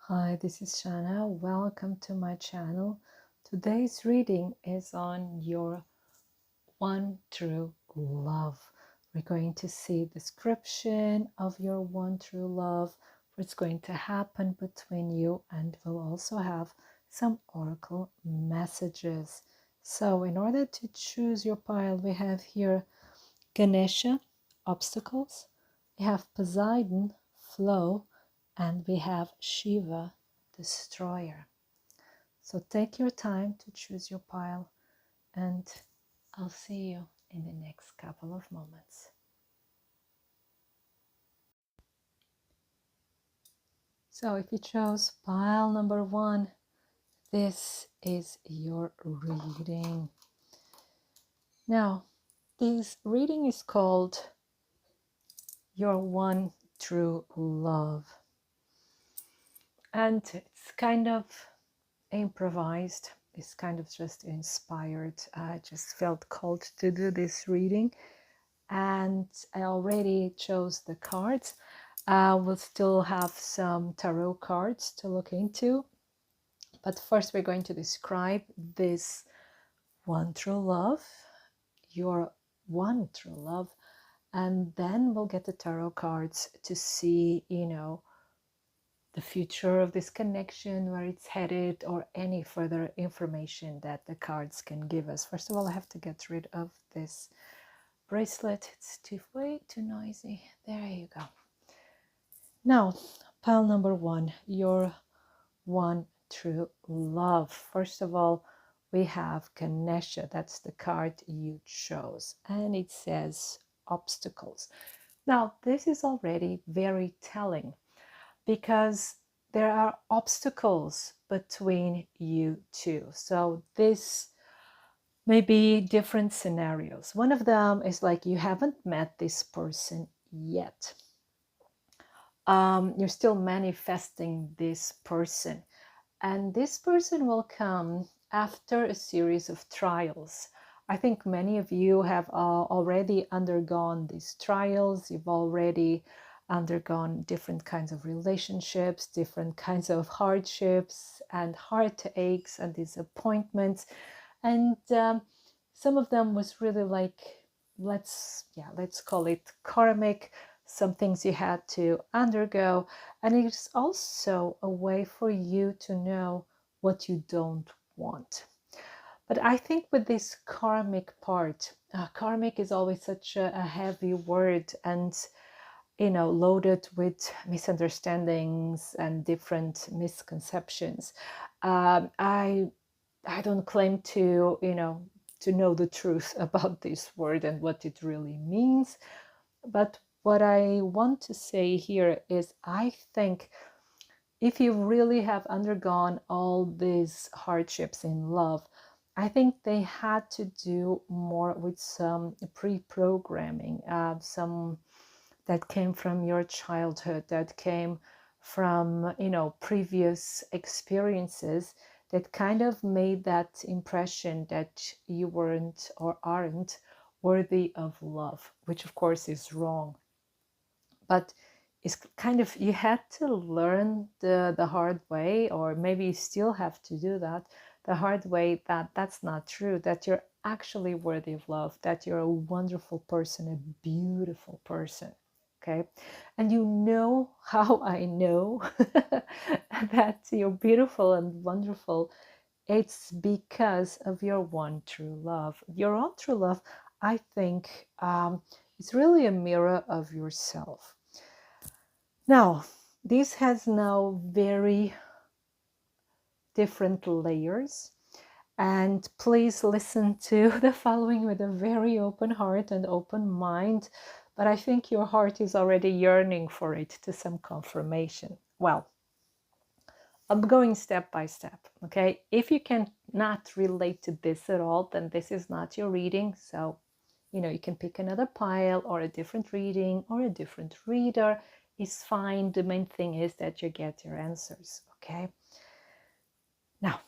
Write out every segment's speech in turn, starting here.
Hi, this is Shannah. Welcome to my channel. Today's reading is on your one true love. We're going to see description of your one true love, what's going to happen between you, and we'll also have some oracle messages. So in order to choose your pile, we have here Ganesha, obstacles, we have Poseidon, flow, and we have Shiva, destroyer. So take your time to choose your pile, and I'll see you in the next couple of moments. So if you chose pile number 1, this is your reading. Now, this reading is called Your One True Love. And it's kind of improvised. It's kind of just inspired. I just felt called to do this reading, and I already chose the cards. We'll still have some tarot cards to look into, but first we're going to describe this one true love, your one true love, and then we'll get the tarot cards to see, the future of this connection, where it's headed, or any further information that the cards can give us. First of all, I have to get rid of this bracelet. It's way too noisy. There you go. Now, pile number 1, your one true love. First of all, we have Ganesha. That's the card you chose, and it says obstacles. Now, this is already very telling, because there are obstacles between you two. So this may be different scenarios. One of them is like you haven't met this person yet. You're still manifesting this person, and this person will come after a series of trials. I think many of you have already undergone these trials. You've already undergone different kinds of relationships, different kinds of hardships and heartaches and disappointments. And some of them was really like, let's call it karmic, some things you had to undergo. And it's also a way for you to know what you don't want. But I think with this karmic part, karmic is always such a heavy word, and loaded with misunderstandings and different misconceptions. I don't claim to know the truth about this word and what it really means, but what I want to say here is, I think if you really have undergone all these hardships in love, I think they had to do more with some pre-programming, some that came from your childhood, that came from previous experiences, that kind of made that impression that you weren't or aren't worthy of love, which of course is wrong. But it's kind of, you had to learn the hard way, or maybe you still have to do that the hard way, that that's not true, that you're actually worthy of love, that you're a wonderful person, a beautiful person. Okay, and you know how I know that you're beautiful and wonderful? It's because of your one true love. Your own true love, I think, is really a mirror of yourself. Now, this has now very different layers, and please listen to the following with a very open heart and open mind. But I think your heart is already yearning for it, to some confirmation. Well, I'm going step by step, okay? If you cannot relate to this at all, then this is not your reading. So, you can pick another pile, or a different reading, or a different reader is fine. The main thing is that you get your answers, okay? Now,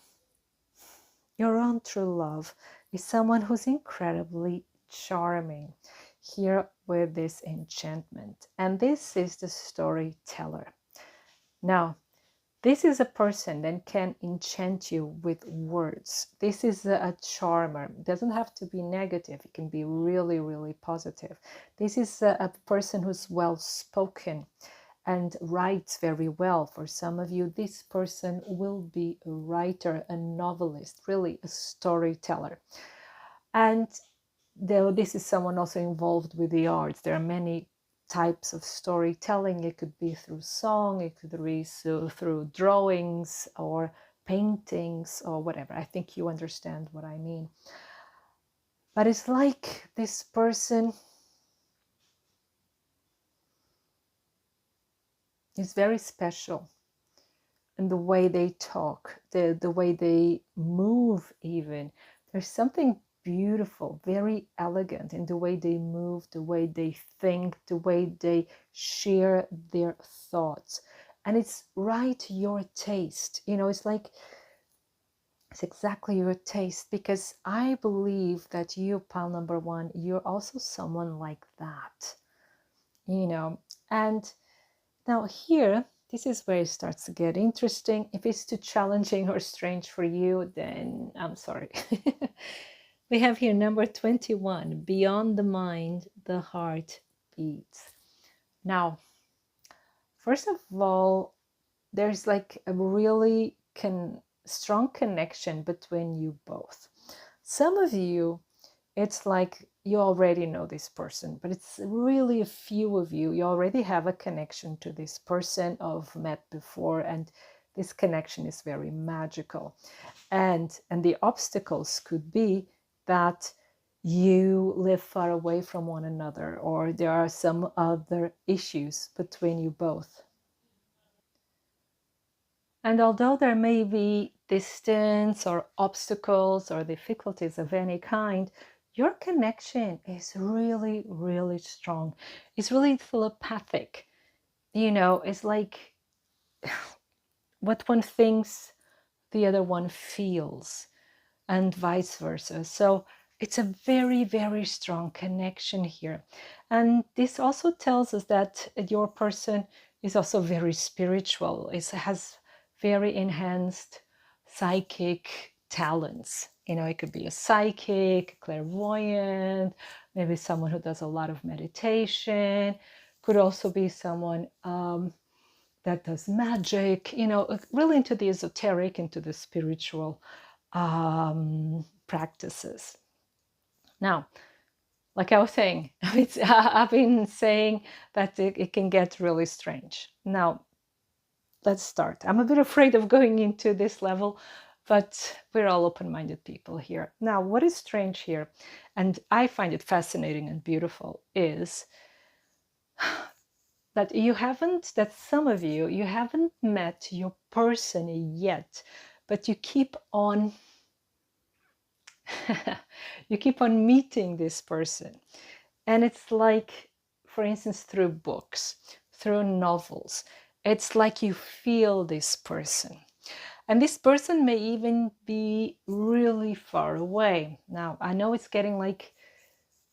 your own true love is someone who's incredibly charming, here with this enchantment. And this is the storyteller. Now, This is a person that can enchant you with words. This is a charmer. It doesn't have to be negative. It can be really, really positive. This is a person who's well spoken and writes very well. For some of you, this person will be a writer, a novelist, really a storyteller. And though this is someone also involved with the arts, there are many types of storytelling. It could be through song, it could be through drawings or paintings or whatever. I think you understand what I mean. But it's like this person is very special in the way they talk, the way they move even. There's something beautiful, very elegant in the way they move, the way they think, the way they share their thoughts. And it's right your taste. It's like it's exactly your taste, because I believe that you, pile number one, you're also someone like that. And now here, this is where it starts to get interesting. If it's too challenging or strange for you, then I'm sorry. We have here number 21, beyond the mind, the heart beats. Now, first of all, there's like a really strong connection between you both. Some of you, it's like you already know this person, but it's really a few of you. You already have a connection to this person of met before, and this connection is very magical. And the obstacles could be that you live far away from one another, or there are some other issues between you both. And although there may be distance or obstacles or difficulties of any kind, your connection is really, really strong. It's really telepathic. It's like what one thinks, the other one feels, and vice versa. So it's a very, very strong connection here. And this also tells us that your person is also very spiritual. It has very enhanced psychic talents. It could be a psychic, clairvoyant, maybe someone who does a lot of meditation. Could also be someone that does magic, really into the esoteric, into the spiritual practices. Now, like I was saying, I've been saying that it can get really strange. Now, let's start. I'm a bit afraid of going into this level, but we're all open-minded people here. Now, what is strange here, and I find it fascinating and beautiful, is that some of you haven't met your person yet, but you keep on you keep on meeting this person. And it's like, for instance, through books, through novels, it's like you feel this person. And this person may even be really far away. Now, I know it's getting like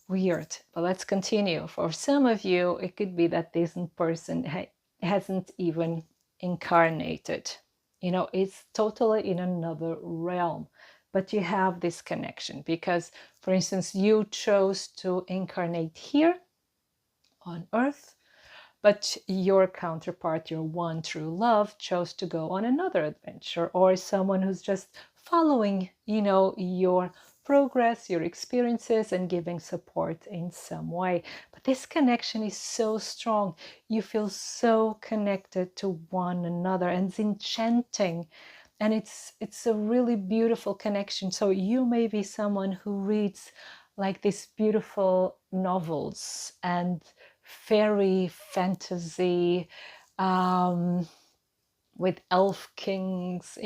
weird, but let's continue. For some of you, it could be that this person hasn't even incarnated. It's totally in another realm, but you have this connection because, for instance, you chose to incarnate here on Earth, but your counterpart, your one true love, chose to go on another adventure, or someone who's just following, your progress, your experiences, and giving support in some way. But this connection is so strong. You feel so connected to one another, and it's enchanting. And it's a really beautiful connection. So you may be someone who reads like these beautiful novels and fairy fantasy with elf kings.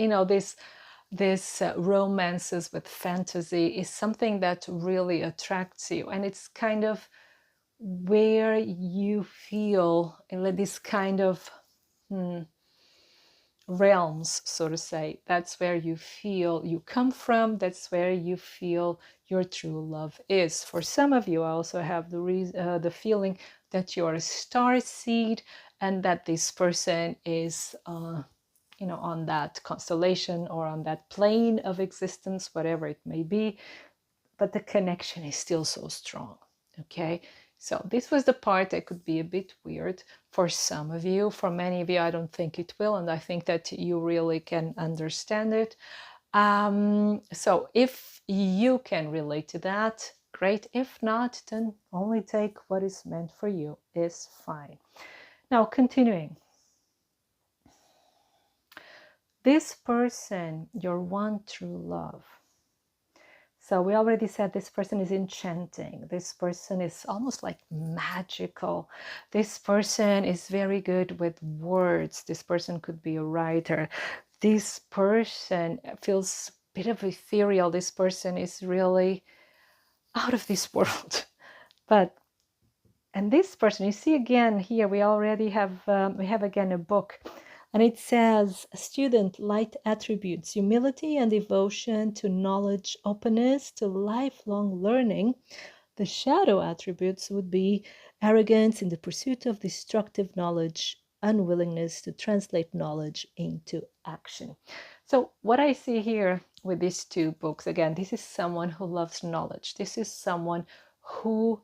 This romances with fantasy is something that really attracts you, and it's kind of where you feel in this kind of realms, so to say. That's where you feel you come from. That's where you feel your true love is. For some of you, I also have the feeling that you're a star seed, and that this person is on that constellation or on that plane of existence, whatever it may be, but the connection is still so strong. Okay, so this was the part that could be a bit weird for some of you. For many of you, I don't think it will, and I think that you really can understand it. So if you can relate to that, great. If not, then only take what is meant for you is fine. Now, continuing. This person, your one true love. So we already said this person is enchanting. This person is almost like magical. This person is very good with words. This person could be a writer. This person feels a bit of ethereal. This person is really out of this world. And this person, you see again here, we already have, we have again a book. And it says, student, light attributes, humility and devotion to knowledge, openness to lifelong learning. The shadow attributes would be arrogance in the pursuit of destructive knowledge, unwillingness to translate knowledge into action. So what I see here with these two books, again, this is someone who loves knowledge. This is someone who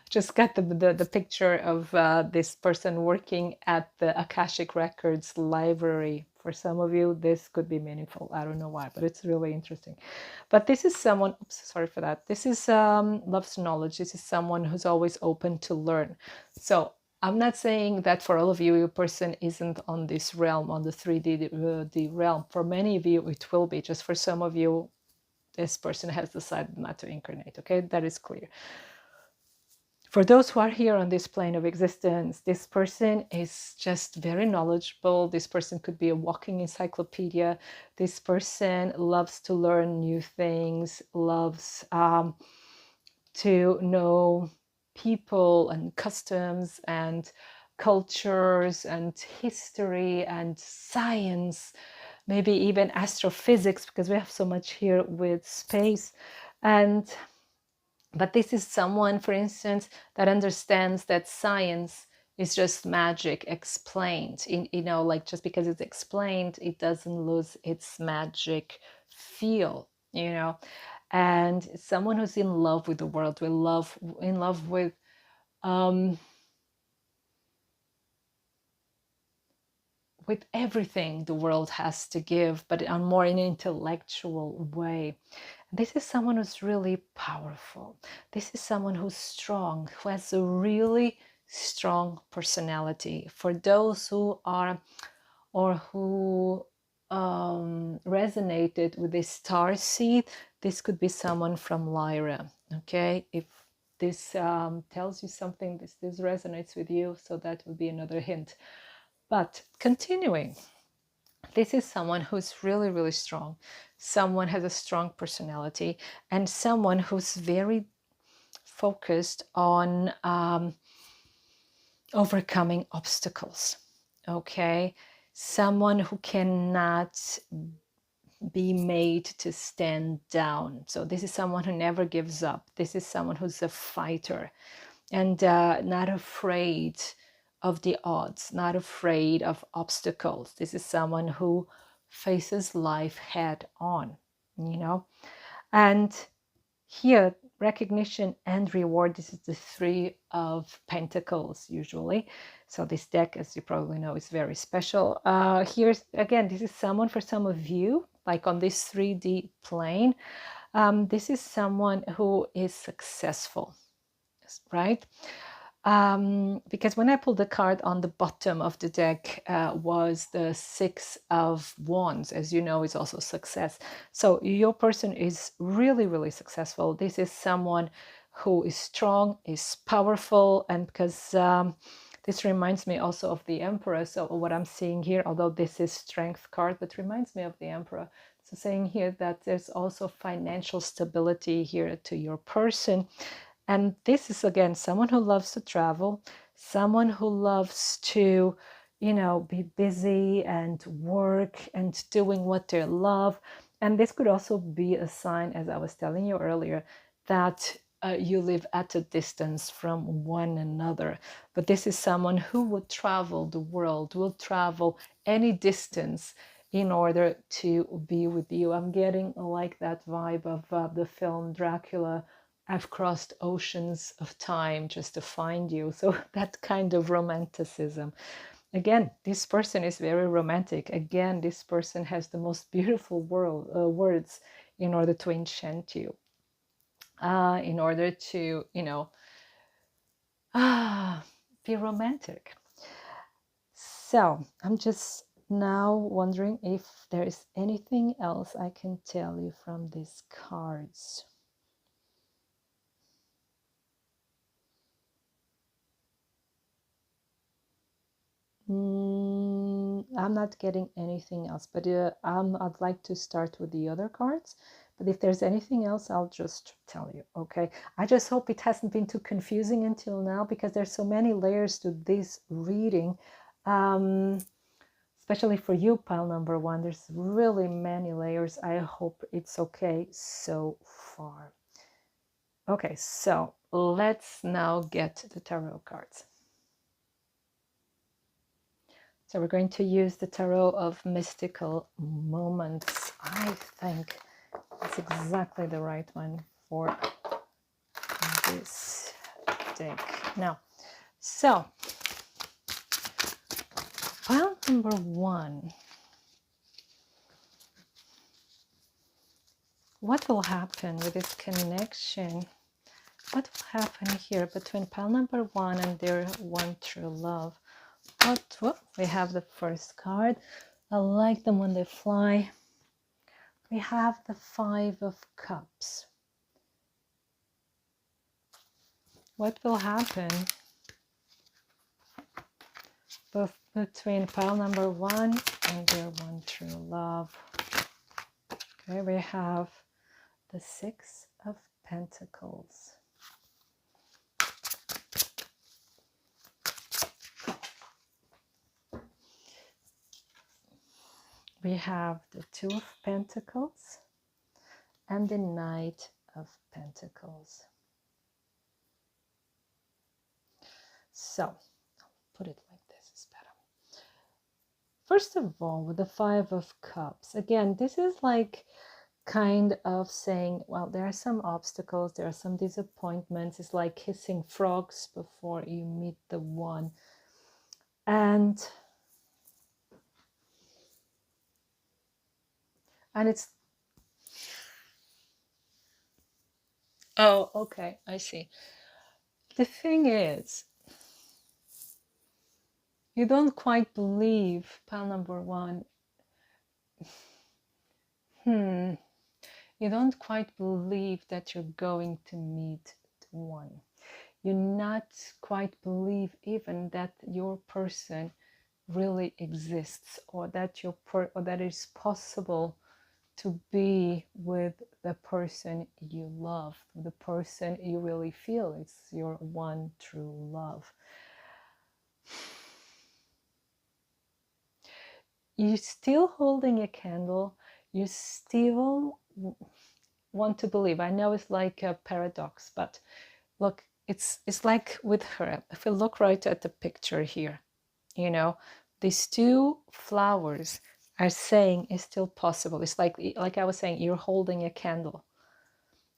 just got the picture of this person working at the Akashic Records library. For some of you, this could be meaningful. I don't know why, but it's really interesting. But this is someone, oops, sorry for that. This is loves knowledge. This is someone who's always open to learn. So I'm not saying that for all of you, your person isn't on this realm, on the 3D the realm. For many of you, it will be. Just for some of you, this person has decided not to incarnate. Okay, that is clear. For those who are here on this plane of existence, this person is just very knowledgeable. This person could be a walking encyclopedia. This person loves to learn new things, loves to know people and customs and cultures and history and science, maybe even astrophysics, because we have so much here with space. But this is someone, for instance, that understands that science is just magic explained. Like just because it's explained, it doesn't lose its magic feel, And someone who's in love with the world, in love with everything the world has to give, but on more in an intellectual way. This is someone who's really powerful. This is someone who's strong, who has a really strong personality. For those who are or who resonated with this star seed, this could be someone from Lyra. Okay, if this tells you something, this resonates with you, so that would be another hint. But continuing, this is someone who's really, really strong. Someone has a strong personality, and someone who's very focused on overcoming obstacles. Okay, someone who cannot be made to stand down. So this is someone who never gives up. This is someone who's a fighter and not afraid of the odds, not afraid of obstacles. This is someone who faces life head on, And here, recognition and reward, this is the 3 of Pentacles usually. So this deck, as you probably know, is very special. Here's, again, this is someone, for some of you, like on this 3D plane, this is someone who is successful, right? Because when I pulled the card on the bottom of the deck was the 6 of Wands, as you know, is also success. So your person is really, really successful. This is someone who is strong, is powerful, and because this reminds me also of the Emperor. So what I'm seeing here, although this is Strength card, but reminds me of the Emperor. So saying here that there's also financial stability here to your person. And this is, again, someone who loves to travel, someone who loves to, be busy and work and doing what they love. And this could also be a sign, as I was telling you earlier, that you live at a distance from one another. But this is someone who would travel the world, will travel any distance in order to be with you. I'm getting like that vibe of the film Dracula. I've crossed oceans of time just to find you. So that kind of romanticism. Again, this person is very romantic. Again, this person has the most beautiful words in order to enchant you, in order to, be romantic. So I'm just now wondering if there is anything else I can tell you from these cards. I'm not getting anything else, but I'd like to start with the other cards. But if there's anything else, I'll just tell you, okay? I just hope it hasn't been too confusing until now, because there's so many layers to this reading, especially for you, pile number one. There's really many layers. I hope it's okay so far. Okay, so let's now get the tarot cards. So we're going to use the Tarot of Mystical Moments. I think it's exactly the right one for this deck. Now, so pile number one. What will happen with this connection? What will happen here between pile number one and their one true love? What we have the first card. I like them when they fly. We have the Five of Cups. What will happen both between pile number one and their one true love? Okay, we have the Six of Pentacles. We have the Two of Pentacles and the Knight of Pentacles. So, I'll put it like this is better. First of all, with the Five of Cups, again, this is like kind of saying, well, there are some obstacles, there are some disappointments. It's like kissing frogs before you meet the one. And it's, oh, okay, I see. The thing is, you don't quite believe, pile number one, you don't quite believe that you're going to meet the one. You not quite believe even that your person really exists, or that or that it's possible to be with the person you love, the person you really feel is your one true love. You're still holding a candle. You still want to believe. I know it's like a paradox, but look, it's like with her. If you look right at the picture here, these two flowers are saying it's still possible. It's like I was saying, you're holding a candle.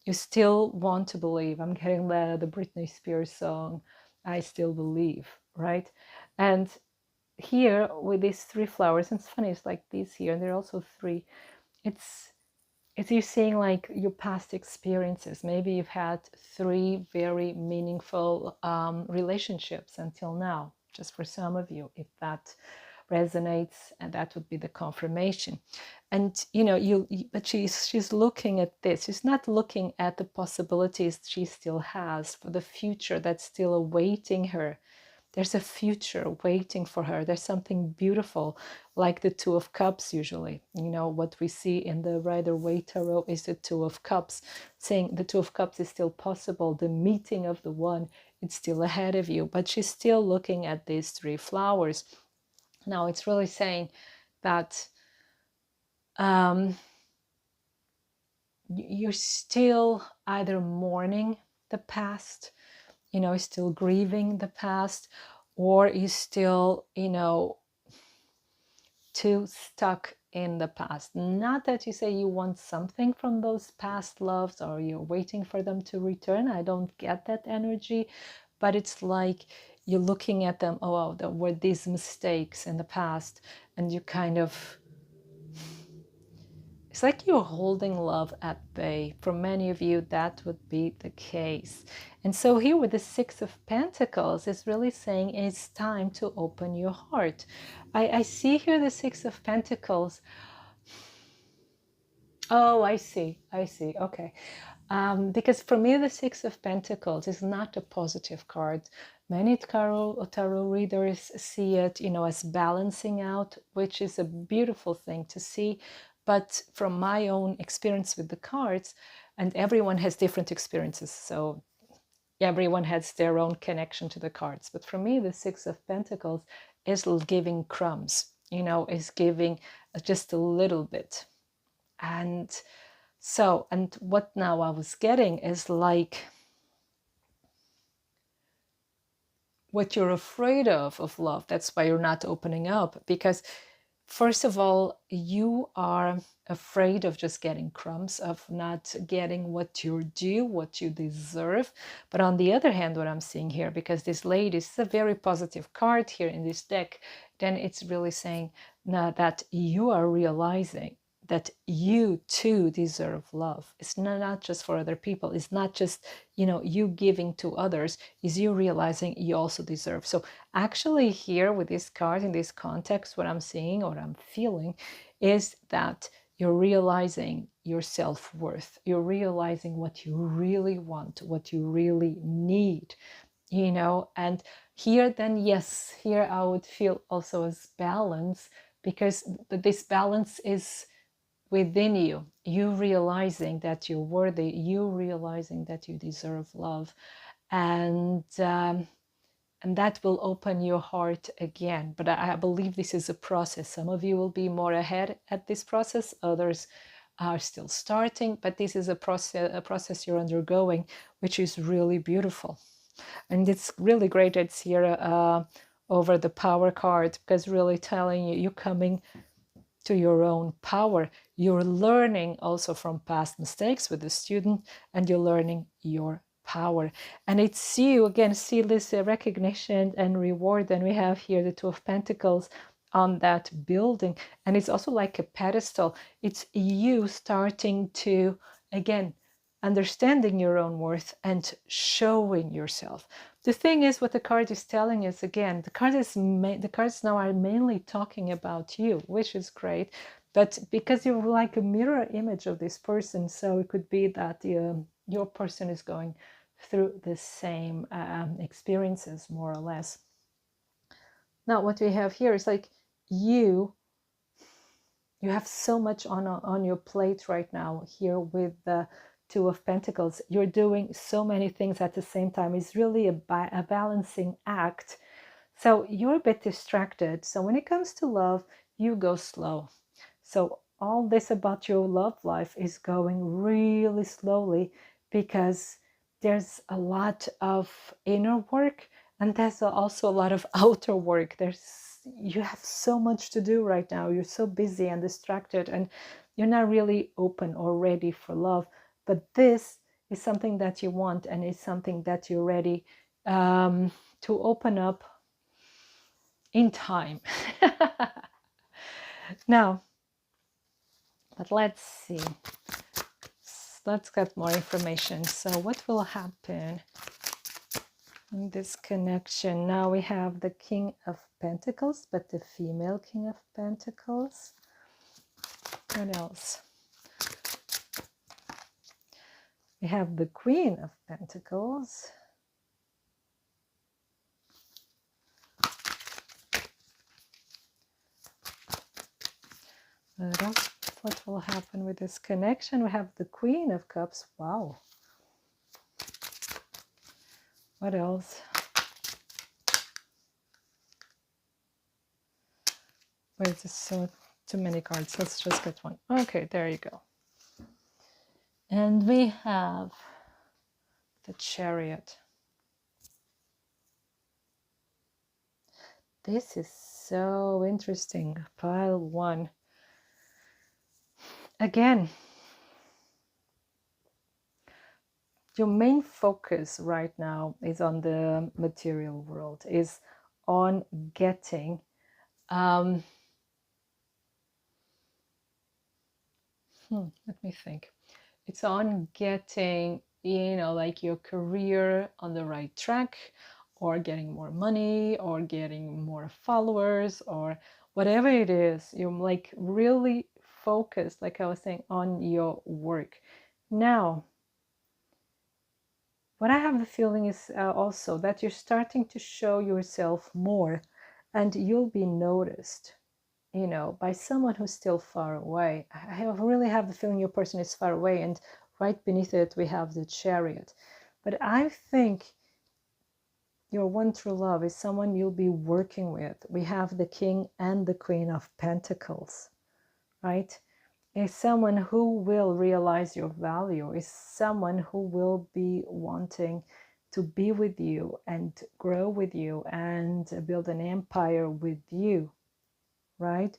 You still want to believe. I'm getting the Britney Spears song, I Still Believe, right? And here with these three flowers, and it's funny, it's like these here, and there are also three. It's you seeing like your past experiences. Maybe you've had three very meaningful relationships until now, just for some of you, if that resonates, and that would be the confirmation. And but she's looking at this. She's not looking at the possibilities she still has for the future that's still awaiting her. There's a future waiting for her. There's something beautiful, like the Two of Cups usually. What we see in the Rider-Waite Tarot is the Two of Cups, saying the Two of Cups is still possible. The meeting of the one, it's still ahead of you. But she's still looking at these three flowers. Now, it's really saying that you're still either mourning the past, is still grieving the past, or is still, too stuck in the past. Not that you say you want something from those past loves or you're waiting for them to return. I don't get that energy, but it's like you're looking at them, oh, there were these mistakes in the past, and you kind of, it's like you're holding love at bay. For many of you, that would be the case. And so here with the Six of Pentacles, it's really saying it's time to open your heart. I see here the Six of Pentacles. Oh, I see. Okay. Because for me, the Six of Pentacles is not a positive card. Many tarot readers see it, as balancing out, which is a beautiful thing to see. But from my own experience with the cards, and everyone has different experiences, so everyone has their own connection to the cards. But for me, the Six of Pentacles is giving crumbs, is giving just a little bit. And so, and what now I was getting is like what you're afraid of love. That's why you're not opening up, because first of all, you are afraid of just getting crumbs, of not getting what you're due, what you deserve. But on the other hand, what I'm seeing here, because this lady is a very positive card here in this deck, then it's really saying now that you are realizing that you too deserve love. It's not just for other people. It's not just, you giving to others. Is you realizing you also deserve. So actually here with this card, in this context, what I'm seeing or I'm feeling is that you're realizing your self-worth. You're realizing what you really want, what you really need, and here then, yes, here I would feel also as balance, because this balance is within you, you realizing that you're worthy, you realizing that you deserve love, and that will open your heart again. But I believe this is a process. Some of you will be more ahead at this process, others are still starting, but this is a process you're undergoing, which is really beautiful. And it's really great. It's here over the power card, because really telling you, you're coming to your own power. You're learning also from past mistakes with the student, and you're learning your power. And it's you again, see this recognition and reward. And we have here the Two of Pentacles on that building, and it's also like a pedestal. It's you starting to, again, understanding your own worth and showing yourself. The thing is, what the card is telling us, again, the cards now are mainly talking about you, which is great, but because you're like a mirror image of this person, so it could be that your person is going through the same experiences, more or less. Now, what we have here is like you have so much on your plate right now here with the Two of Pentacles. You're doing so many things at the same time. It's really a balancing act. So you're a bit distracted. So when it comes to love, you go slow. So all this about your love life is going really slowly, because there's a lot of inner work, and there's also a lot of outer work. You have so much to do right now. You're so busy and distracted, and you're not really open or ready for love. But this is something that you want, and it's something that you're ready to open up in time. Now, but let's see. Let's get more information. So what will happen in this connection? Now we have the King of Pentacles, but the female King of Pentacles. What else? We have the Queen of Pentacles. What will happen with this connection? We have the Queen of Cups. Wow. What else? Wait, there's so too many cards. Let's just get one. Okay, there you go. And we have the Chariot. This is so interesting. Pile 1. Again, your main focus right now is on the material world, is on getting let me think. It's on getting, like your career on the right track, or getting more money, or getting more followers, or whatever it is. You're like really focused, like I was saying, on your work. Now, what I have the feeling is also that you're starting to show yourself more, and you'll be noticed, by someone who's still far away. I really have the feeling your person is far away, and right beneath it we have the Chariot. But I think your one true love is someone you'll be working with. We have the King and the Queen of Pentacles, right? Is someone who will realize your value, is someone who will be wanting to be with you and grow with you and build an empire with you, right?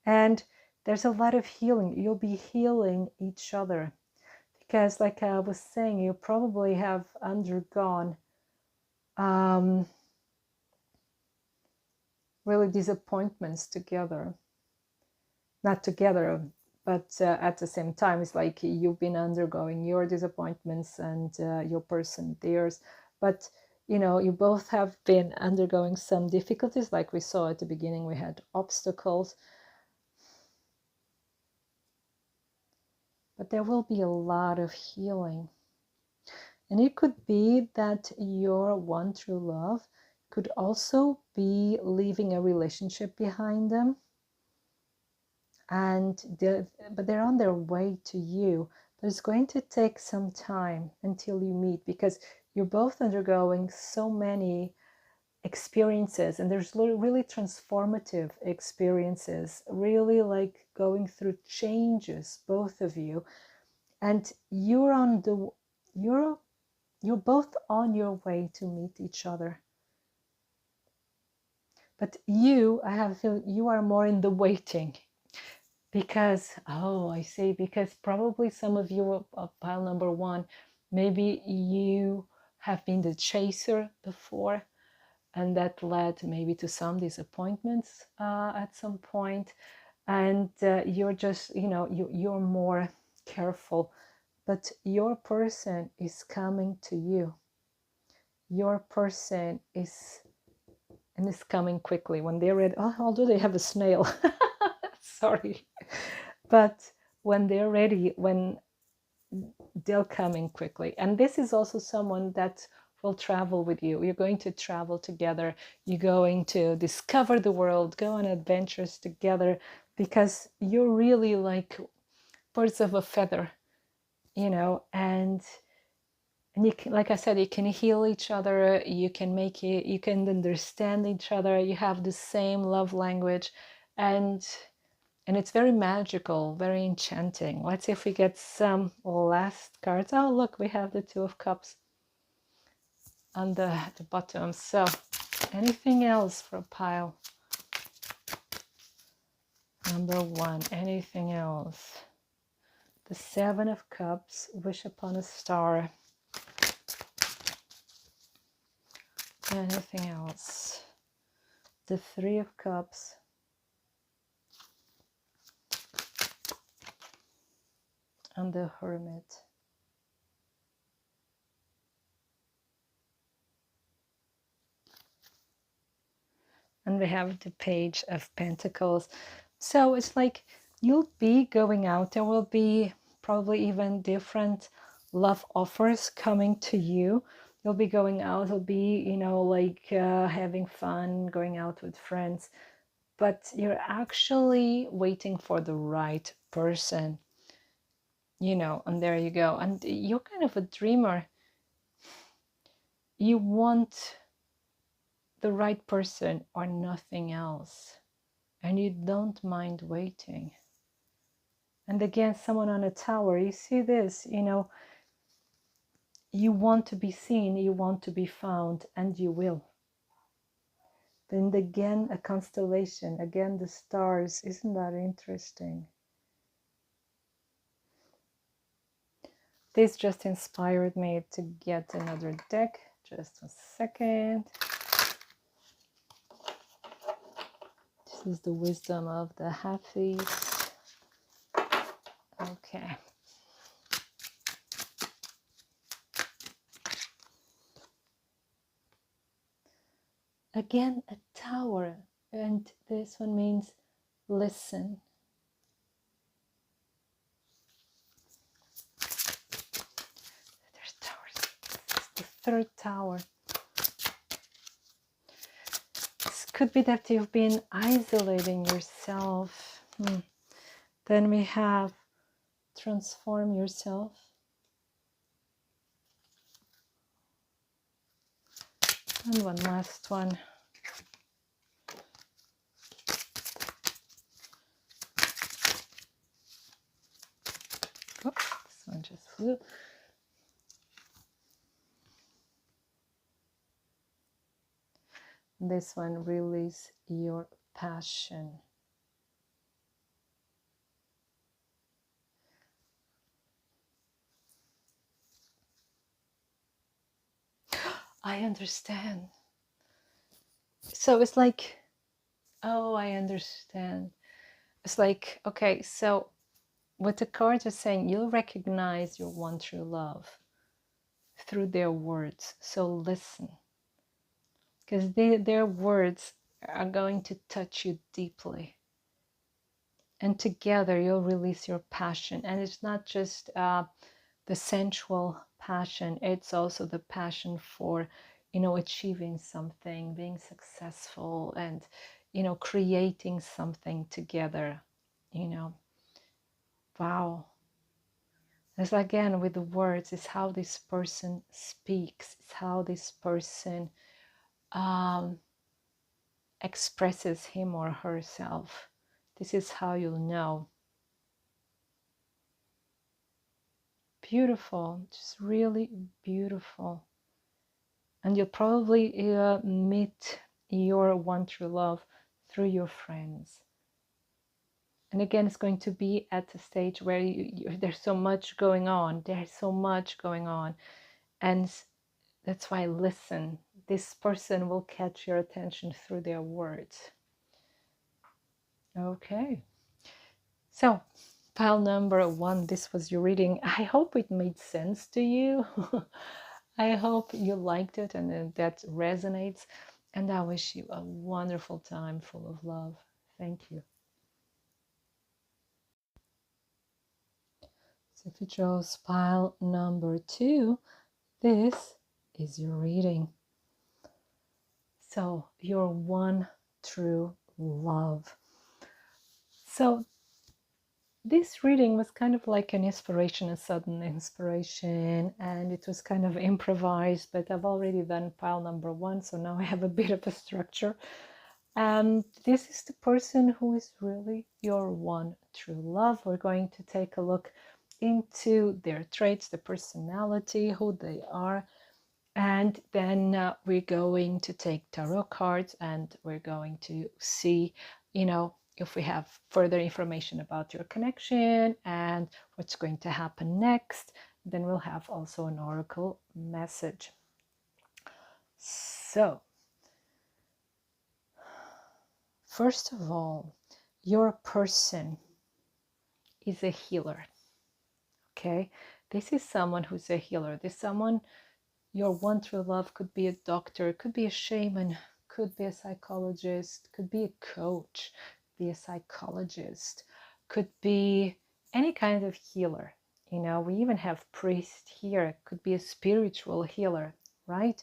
And there's a lot of healing. You'll be healing each other because, like I was saying, you probably have undergone really disappointments together. Not together, but at the same time. It's like you've been undergoing your disappointments and your person theirs. But you both have been undergoing some difficulties. Like we saw at the beginning, we had obstacles. But there will be a lot of healing. And it could be that your one true love could also be leaving a relationship behind them. But they're on their way to you. But it's going to take some time until you meet, because you're both undergoing so many experiences, and there's really transformative experiences, really like going through changes, both of you. And you're both on your way to meet each other. But I have a feeling you are more in the waiting. Because, I see, because probably some of you of pile number 1, maybe you have been the chaser before, and that led maybe to some disappointments at some point. And you're just, you're more careful. But your person is coming to you. Your person is coming quickly when they're ready. Although they have a snail. Sorry. But when they're ready, when they'll come in quickly. And this is also someone that will travel with you. You're going to travel together. You're going to discover the world, go on adventures together, because you're really like birds of a feather, and you can, like I said, you can heal each other, you can understand each other, you have the same love language, and it's very magical, very enchanting. Let's see if we get some last cards. Oh, look, we have the Two of Cups on the bottom. So, anything else for pile number 1? Anything else? The Seven of Cups, Wish Upon a Star. Anything else? The Three of Cups. And the Hermit. And we have the Page of Pentacles. So it's like you'll be going out. There will be probably even different love offers coming to you. You'll be going out. You'll be, having fun, going out with friends. But you're actually waiting for the right person. And there you go. And you're kind of a dreamer. You want the right person or nothing else. And you don't mind waiting. And again, someone on a tower, you see this, You want to be seen, you want to be found, and you will. Then again, a constellation, again the stars. Isn't that interesting? This just inspired me to get another deck. Just a second. This is the wisdom of the Hafiz. Okay. Again, a tower. And this one means listen. There's towers. This is the third tower. This could be that you've been isolating yourself. Then we have transform yourself. And one last one. Oops, this one just flew. This one, release your passion. I understand. So it's like, oh, I understand. It's like, okay, so what the cards are saying, you'll recognize your one true love through their words. So listen, because their words are going to touch you deeply. And together you'll release your passion. And it's not just the sensual passion, it's also the passion for, achieving something, being successful, and, creating something together, Wow. It's again with the words, it's how this person speaks, it's how this person expresses him or herself. This is how you'll know. Beautiful, just really beautiful. And you'll probably meet your one true love through your friends. And again, it's going to be at a stage where there's so much going on. There's so much going on. And that's why listen. This person will catch your attention through their words. Okay. So, pile number 1, this was your reading. I hope it made sense to you. I hope you liked it and that resonates. And I wish you a wonderful time full of love. Thank you. So if you chose pile number 2, this is your reading. So your one true love. So this reading was kind of like an inspiration, a sudden inspiration, and it was kind of improvised, but I've already done pile number 1, so now I have a bit of a structure. And this is the person who is really your one true love. We're going to take a look into their traits, the personality, who they are, and then we're going to take tarot cards and we're going to see, if we have further information about your connection and what's going to happen next. Then we'll have also an oracle message. So, first of all, your person is a healer. Okay, this is someone who's a healer. This someone, your one true love, could be a doctor, could be a shaman, could be a psychologist, could be a coach, be a psychologist, could be any kind of healer. We even have priest here, could be a spiritual healer, right?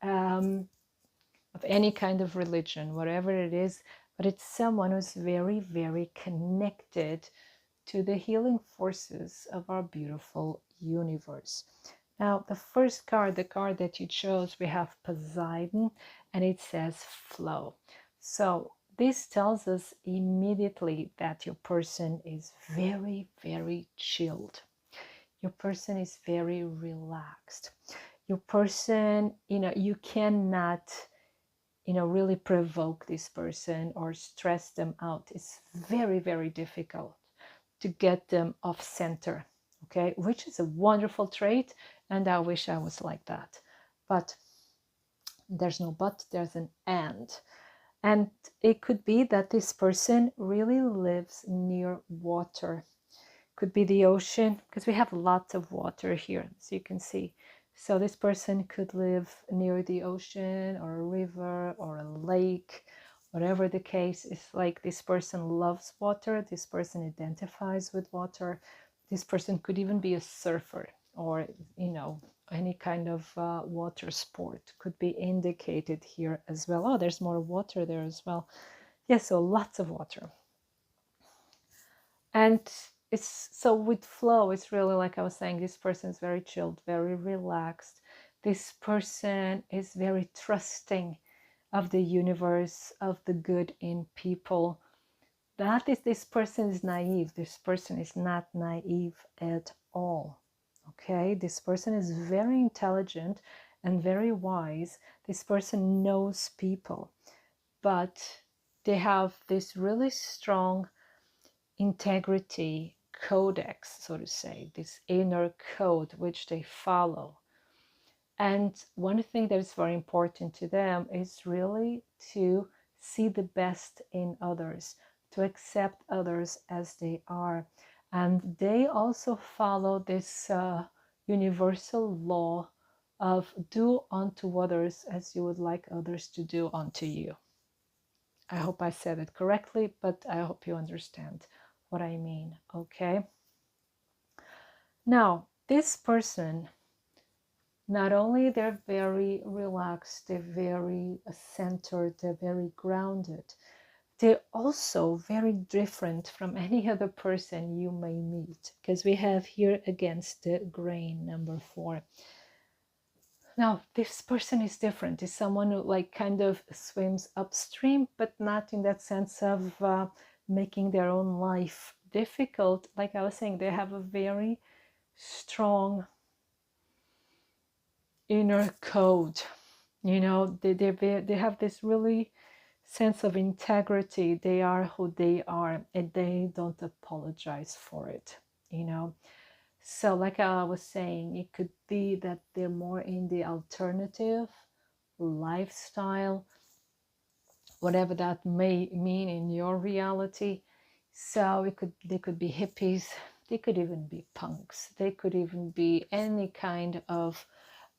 Of any kind of religion, whatever it is, but it's someone who's very, very connected to the healing forces of our beautiful universe. Now, the first card, the card that you chose, we have Poseidon, and it says flow. So this tells us immediately that your person is very, very chilled. Your person is very relaxed. Your person, you cannot, really provoke this person or stress them out. It's very, very difficult to get them off center, okay? Which is a wonderful trait, and I wish I was like that. But there's no but, there's an and. And it could be that this person really lives near water. Could be the ocean, because we have lots of water here, so you can see. So this person could live near the ocean or a river or a lake, whatever the case is. Like, this person loves water, this person identifies with water. This person could even be a surfer, or any kind of water sport could be indicated here as well. Oh, there's more water there as well. Yes, so lots of water. And it's so with flow, it's really like I was saying, this person is very chilled, very relaxed. This person is very trusting of the universe, of the good in people. This person is naive. This person is not naive at all. Okay, this person is very intelligent and very wise. This person knows people, but they have this really strong integrity codex, so to say, this inner code which they follow. And one thing that is very important to them is really to see the best in others, to accept others as they are. And they also follow this universal law of do unto others as you would like others to do unto you. I hope I said it correctly, but I hope you understand what I mean, okay? Now, this person, not only they're very relaxed, they're very centered, they're very grounded, they're also very different from any other person you may meet, because we have here against the grain, number 4. Now, this person is different. Is someone who like kind of swims upstream, but not in that sense of making their own life difficult. Like I was saying, they have a very strong inner code. They have this really sense of integrity. They are who they are, and they don't apologize for it. So like I was saying, it could be that they're more in the alternative lifestyle, whatever that may mean in your reality. So they could be hippies, they could even be punks, they could even be any kind of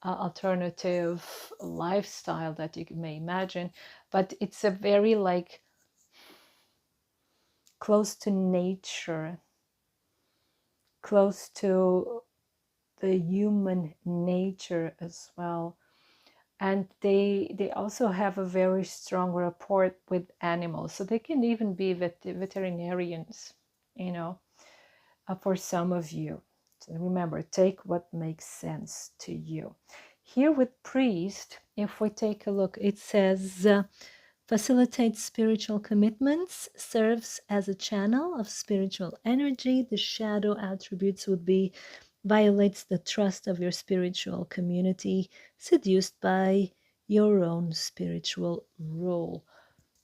alternative lifestyle that you may imagine. But it's a very like close to nature, close to the human nature as well. And they also have a very strong rapport with animals, so they can even be veterinarians, for some of you. So remember, take what makes sense to you. Here with priest, if we take a look, it says facilitates spiritual commitments, serves as a channel of spiritual energy. The shadow attributes would be violates the trust of your spiritual community, seduced by your own spiritual role.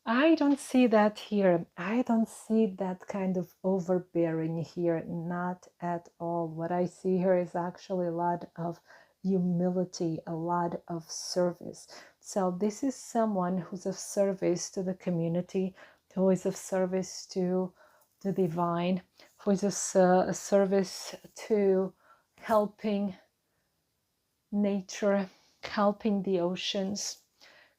I don't see that here. I don't see that kind of overbearing here, not at all. What I see here is actually a lot of humility, a lot of service. So this is someone who's of service to the community, who is of service to the divine, who is a service to helping nature, helping the oceans,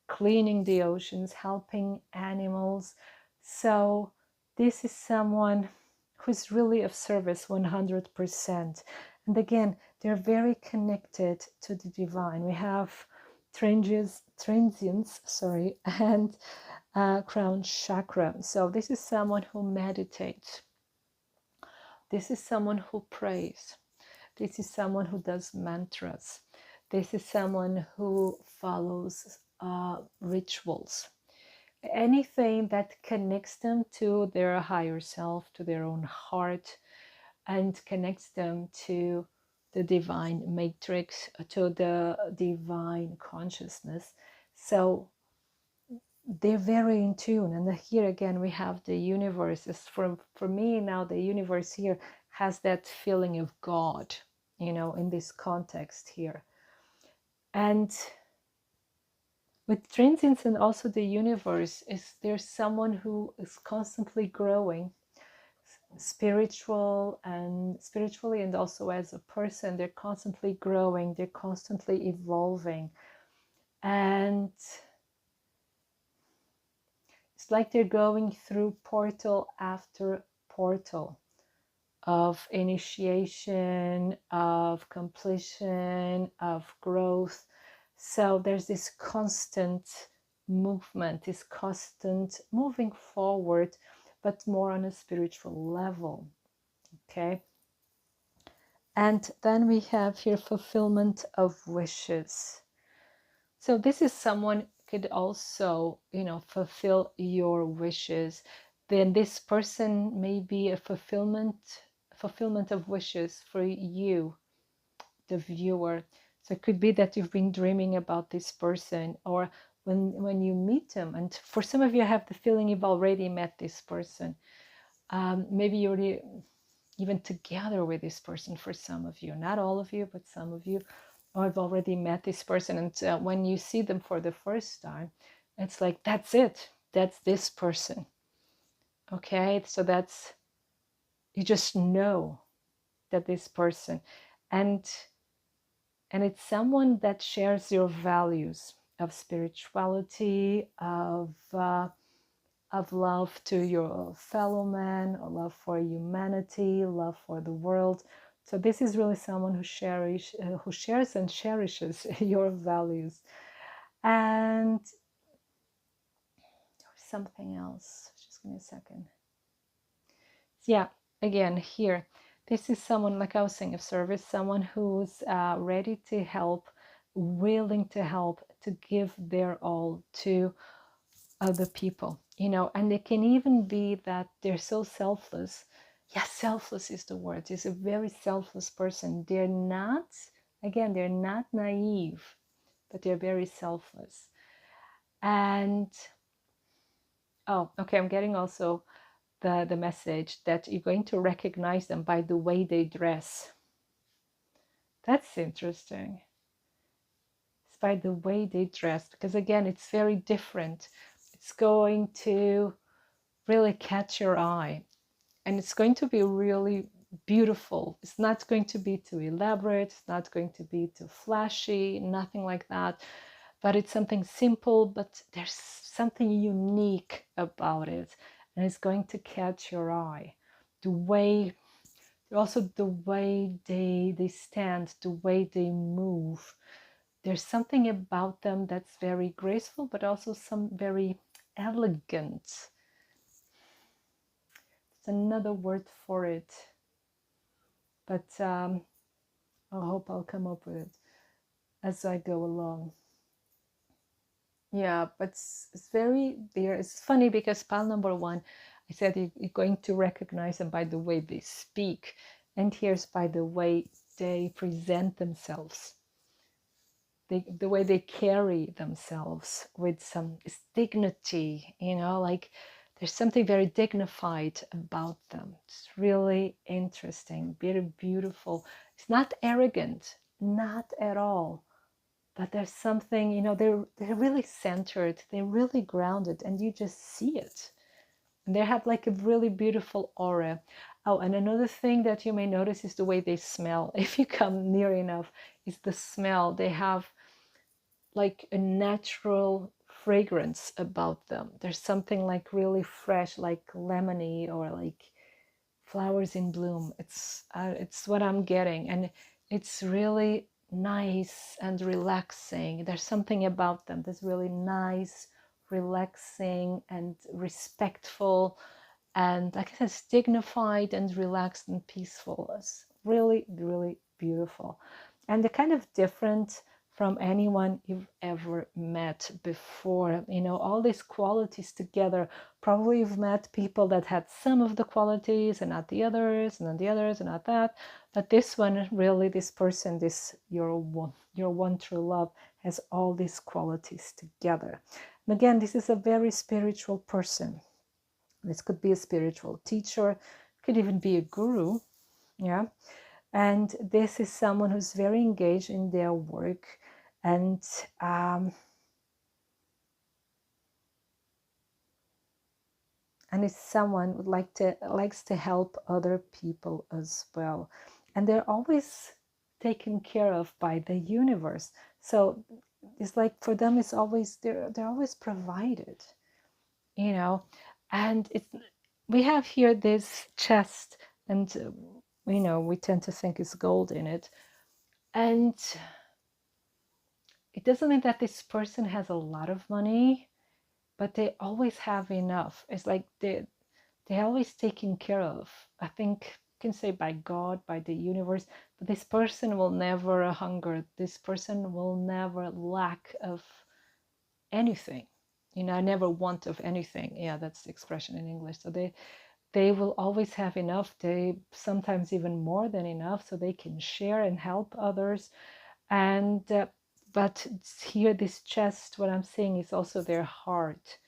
cleaning the oceans, helping animals. So this is someone who's really of service 100%. And again, they're very connected to the divine. We have transients, and crown chakra. So this is someone who meditates. This is someone who prays. This is someone who does mantras. This is someone who follows rituals. Anything that connects them to their higher self, to their own heart, and connects them to the divine matrix, to the divine consciousness. So they're very in tune. And here again we have the universe. For me now, the universe here has that feeling of God, in this context here. And with transience and also the universe, is there's someone who is constantly growing, spiritually and also as a person. They're constantly growing, they're constantly evolving, and it's like they're going through portal after portal of initiation, of completion, of growth. So there's this constant movement, this constant moving forward, but more on a spiritual level. Okay. And then we have here fulfillment of wishes. So this is someone could also, fulfill your wishes. Then this person may be a fulfillment of wishes for you, the viewer. So it could be that you've been dreaming about this person, or when you meet them, and for some of you I have the feeling you've already met this person. Maybe you're even together with this person. For some of you, not all of you, but some of you, I've already met this person. And when you see them for the first time, it's like, that's it, that's this person. Okay, so that's, you just know that this person, and it's someone that shares your values of spirituality, of love to your fellow man, or love for humanity, love for the world. So this is really someone who shares and cherishes your values. And something else, just give me a second. Yeah, again here, this is someone, like I was saying, of service, someone who's ready to help, willing to help, to give their all to other people, and it can even be that they're so selfless. Yes, selfless is the word. It's a very selfless person. They're not naive, but they're very selfless. And okay, I'm getting also the message that you're going to recognize them by the way they dress. That's interesting. It's by the way they dress, because again, it's very different. It's going to really catch your eye, and it's going to be really beautiful. It's not going to be too elaborate, it's not going to be too flashy, nothing like that, but it's something simple, but there's something unique about it, and it's going to catch your eye. The way they stand, the way they move, there's something about them that's very graceful, but also some very elegant. It's another word for it, but I hope I'll come up with it as I go along. Yeah, but it's very there. It's funny because pile number one, I said you're going to recognize them by the way they speak, and here's by the way they present themselves. The way they carry themselves with some dignity, like there's something very dignified about them. It's really interesting, very beautiful. It's not arrogant, not at all, but there's something, they're really centered, they're really grounded, and you just see it. And they have like a really beautiful aura. Oh, and another thing that you may notice is the way they smell. If you come near enough, is the smell. They have like a natural fragrance about them. There's something like really fresh, like lemony, or like flowers in bloom. It's what I'm getting, and it's really nice and relaxing. There's something about them that's really nice, relaxing, and respectful, and like I said, dignified and relaxed and peaceful. It's really, really beautiful, and they're kind of different from anyone you've ever met before. All these qualities together. Probably you've met people that had some of the qualities and not the others, and then the others and not that. But this one, really, this person, this your one true love, has all these qualities together. And again, this is a very spiritual person. This could be a spiritual teacher, could even be a guru, yeah. And this is someone who's very engaged in their work, and it's someone who likes to help other people as well. And they're always taken care of by the universe. So it's like for them, it's always they're always provided, you know. And we have here this chest, and we tend to think it's gold in it, and it doesn't mean that this person has a lot of money, but they always have enough. It's like they're always taken care of. I think you can say by God, by the universe, but this person will never hunger. This person will never lack of anything. Never want of anything. Yeah, that's the expression in English. So they will always have enough. They sometimes even more than enough, so they can share and help others. And but here, this chest, what I'm saying is also their heart.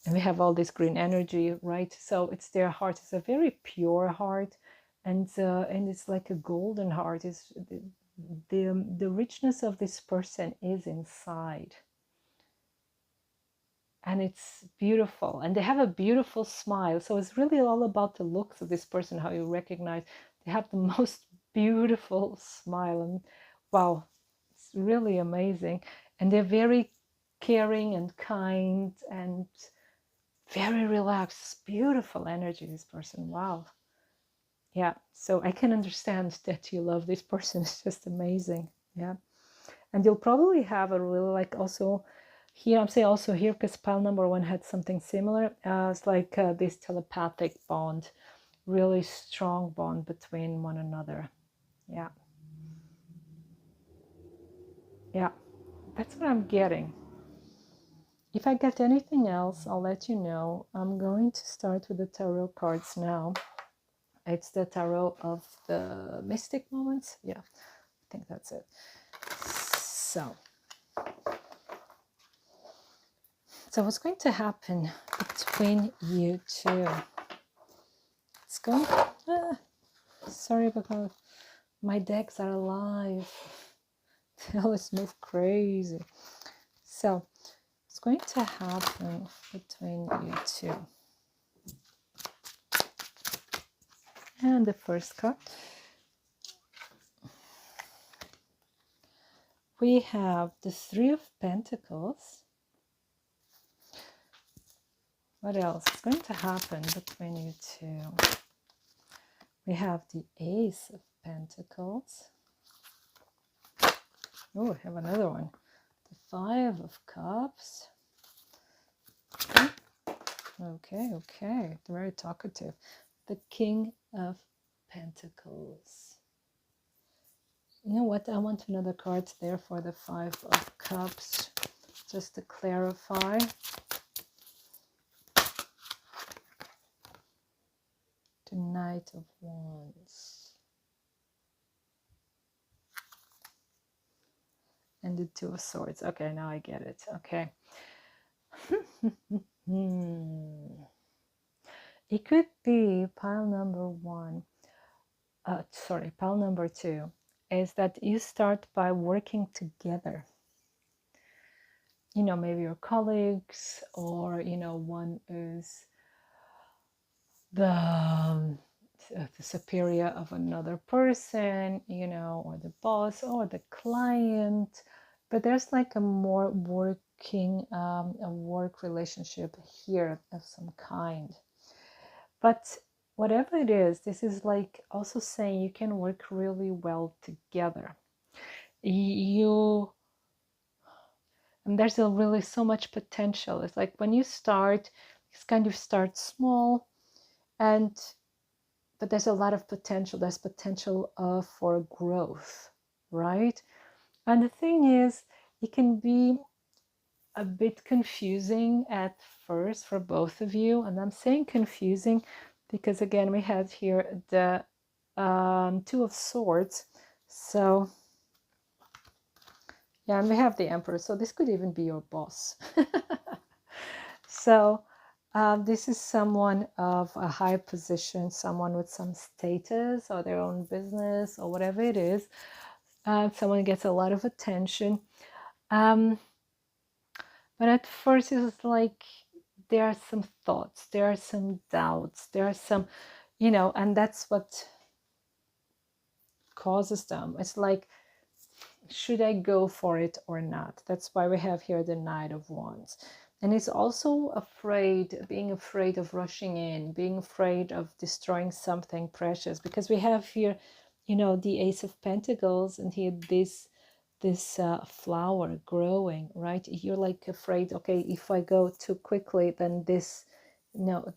And we have all this green energy, right? So it's their heart. It's a very pure heart, and it's like a golden heart. Is the richness of this person is inside, and it's beautiful. And they have a beautiful smile. So it's really all about the looks of this person, how you recognize they have the most beautiful smile, and wow, it's really amazing. And they're very caring and kind and very relaxed, beautiful energy, this person. Wow. Yeah, so I can understand that you love this person. It's just amazing. Yeah. And you'll probably have a really, like, also here, I'm saying also here because pile number 1 had something similar. It's like this telepathic bond, really strong bond between one another. Yeah. Yeah, that's what I'm getting. If I get anything else, I'll let you know. I'm going to start with the tarot cards now. It's the tarot of the mystic moments. Yeah, I think that's it. So what's going to happen between you two? It's going... sorry about my decks are alive. They always move crazy. So what's going to happen between you two? And the first card. We have the 3 of Pentacles. What else is going to happen between you two? We have the Ace of Pentacles. Oh, I have another one. The 5 of Cups. Okay. Very talkative. The King of Pentacles. You know what? I want another card there for the 5 of Cups, just to clarify. The Knight of Wands. And the 2 of Swords. Okay, now I get it. Okay. It could be pile number 1. Pile number 2 is that you start by working together. Maybe your colleagues, or one is the superior of another person, or the boss or the client, but there's like a more working a work relationship here of some kind. But whatever it is, this is like also saying you can work really well together. And there's really so much potential. It's like when you start, it's kind of start small, but there's a lot of potential. There's potential for growth, right? And the thing is, it can be a bit confusing at first for both of you. And I'm saying confusing because, again, we had here the Two of Swords. So yeah, and we have the Emperor. So this could even be your boss. So this is someone of a high position, someone with some status or their own business or whatever it is. Someone gets a lot of attention. But at first it's like there are some thoughts, there are some doubts, there are some, and that's what causes them. It's like, should I go for it or not? That's why we have here the Knight of Wands. And he's also being afraid of rushing in, being afraid of destroying something precious, because we have here, the Ace of Pentacles, and here this flower growing, right? You're like afraid, okay, if I go too quickly, then this,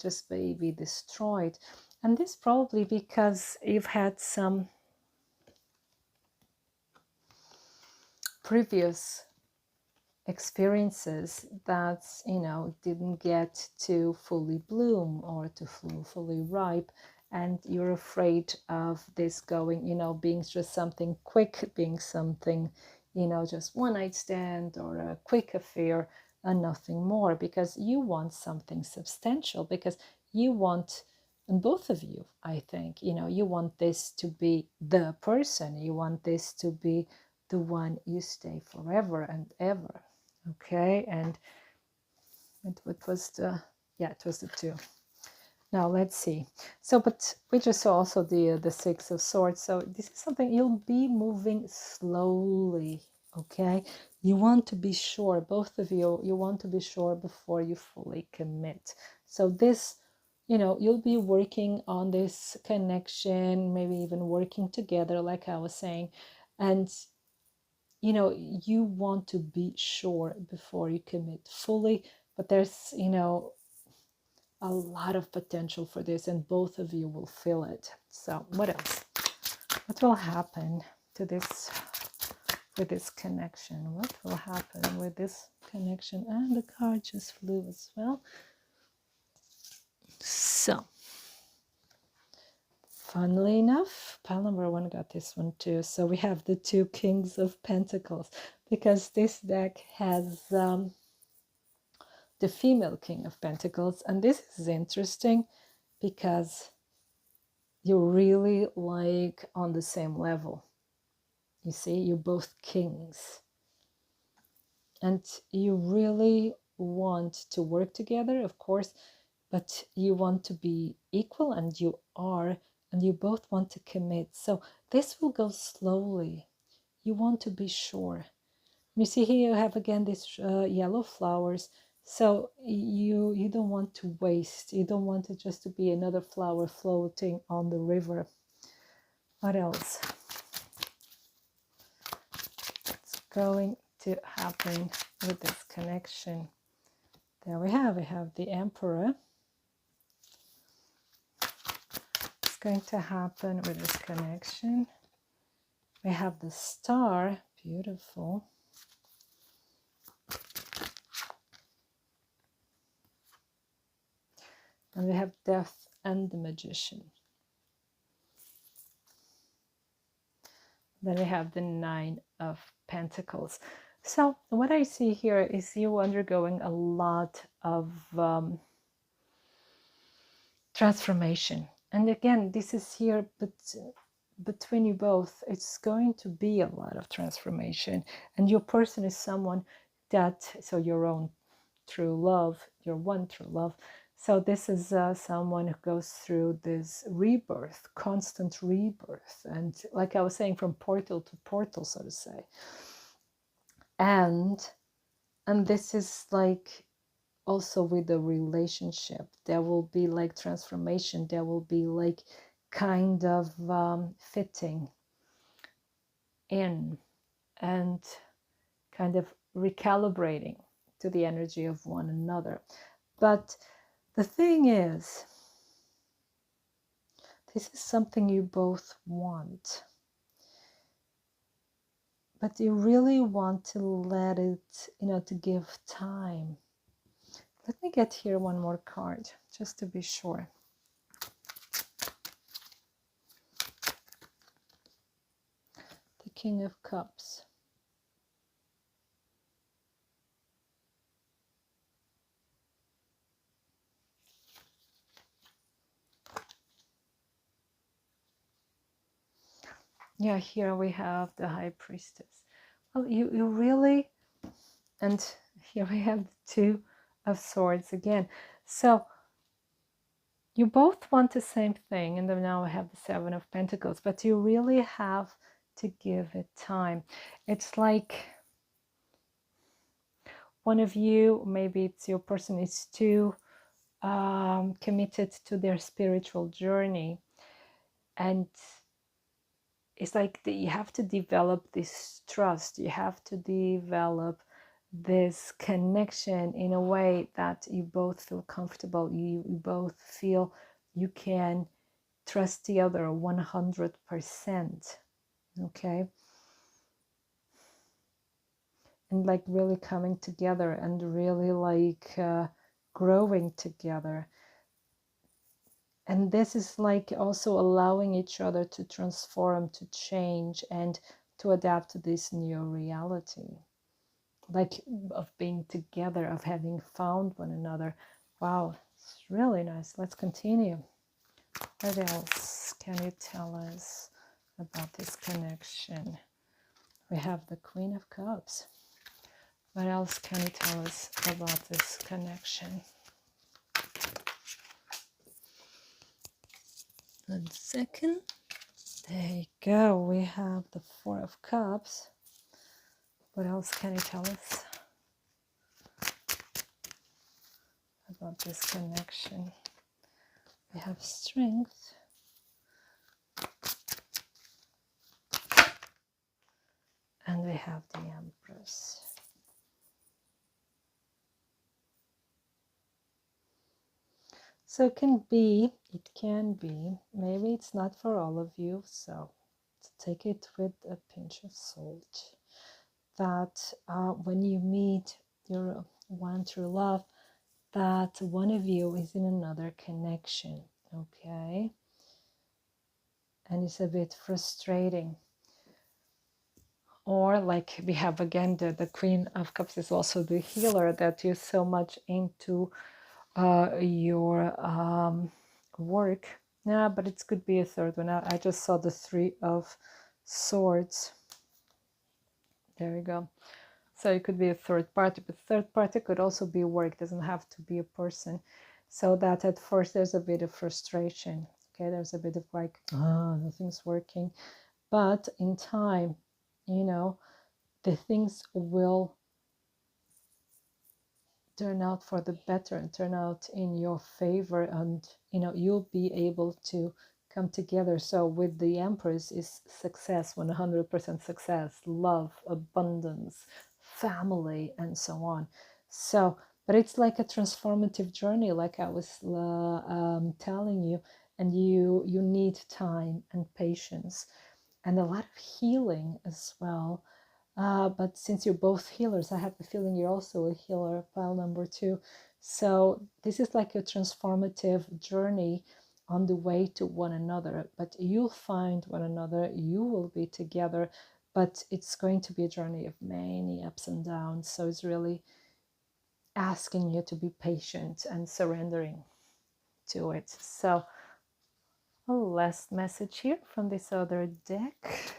just may be destroyed. And this probably because you've had some previous experiences that didn't get to fully bloom or to fully ripe, and you're afraid of this going, being just something quick, being something, just one night stand or a quick affair and nothing more, because you want something substantial, because you want, and both of you, I think, you want this to be the person, you want this to be the one you stay forever and ever. Okay, and it was the, yeah, it was the two. Now let's see. So, but we just saw also the Six of Swords. So this is something you'll be moving slowly. Okay, you want to be sure, both of you, you want to be sure before you fully commit. So this, you'll be working on this connection, maybe even working together, like I was saying, and you want to be sure before you commit fully, but there's, a lot of potential for this, and both of you will feel it. So what else? What will happen to this, with this connection? What will happen with this connection? And the card just flew as well. So funnily enough, pile number one got this one too. So we have the two Kings of Pentacles, because this deck has the female King of Pentacles. And this is interesting because you're really like on the same level. You see, you're both kings. And you really want to work together, of course, but you want to be equal, and you are, and you both want to commit. So this will go slowly. You want to be sure. You see here you have again these yellow flowers. So you don't want to waste. You don't want it just to be another flower floating on the river. What else? What's going to happen with this connection? There we have the Emperor. What's going to happen with this connection? We have the Star. Beautiful. And we have Death and the Magician. Then we have the Nine of Pentacles. So what I see here is you undergoing a lot of transformation. And again, this is here, but between you both, it's going to be a lot of transformation. And your person is someone that, so your own true love, your one true love. So this is someone who goes through this rebirth, constant rebirth. And like I was saying, from portal to portal, so to say. And this is like also with the relationship, there will be like transformation. There will be like kind of fitting in and kind of recalibrating to the energy of one another. But the thing is, this is something you both want, but you really want to let it, to give time. Let me get here one more card, just to be sure. King of Cups. Yeah, here we have the High Priestess. Well, you really, and here we have the Two of Swords again. So you both want the same thing, and then now we have the Seven of Pentacles, but you really have to give it time. It's like one of you, maybe it's your person, is too committed to their spiritual journey, and it's like you have to develop this trust, you have to develop this connection in a way that you both feel comfortable, you both feel you can trust the other 100%, okay? And like really coming together and really like growing together. And this is like also allowing each other to transform, to change, and to adapt to this new reality. Like of being together, of having found one another. Wow, it's really nice. Let's continue. What else can you tell us about this connection? We have the Queen of Cups. What else can you tell us about this connection? 1 second. There you go. We have the Four of Cups. What else can you tell us about this connection? We have Strength. And we have the Empress. So it can be, maybe it's not for all of you, so take it with a pinch of salt, that when you meet your one true love, that one of you is in another connection, okay? And it's a bit frustrating. Or like we have again, the Queen of Cups is also the healer, that you're so much into your work. Yeah, but it could be a third one. I just saw the Three of Swords. There we go. So it could be a third party, but third party could also be work. It doesn't have to be a person. So that at first there's a bit of frustration. Okay, there's a bit of like, nothing's working. But in time, you know, the things will turn out for the better and turn out in your favor, and you know you'll be able to come together. So with the Empress is success, 100% success, love, abundance, family, and so on. So but it's like a transformative journey, like I was telling you, and you need time and patience and a lot of healing as well. But since you're both healers, I have the feeling you're also a healer, pile number 2. So this is like a transformative journey on the way to one another. But you'll find one another, you will be together, but it's going to be a journey of many ups and downs. So it's really asking you to be patient and surrendering to it. So a last message here from this other deck.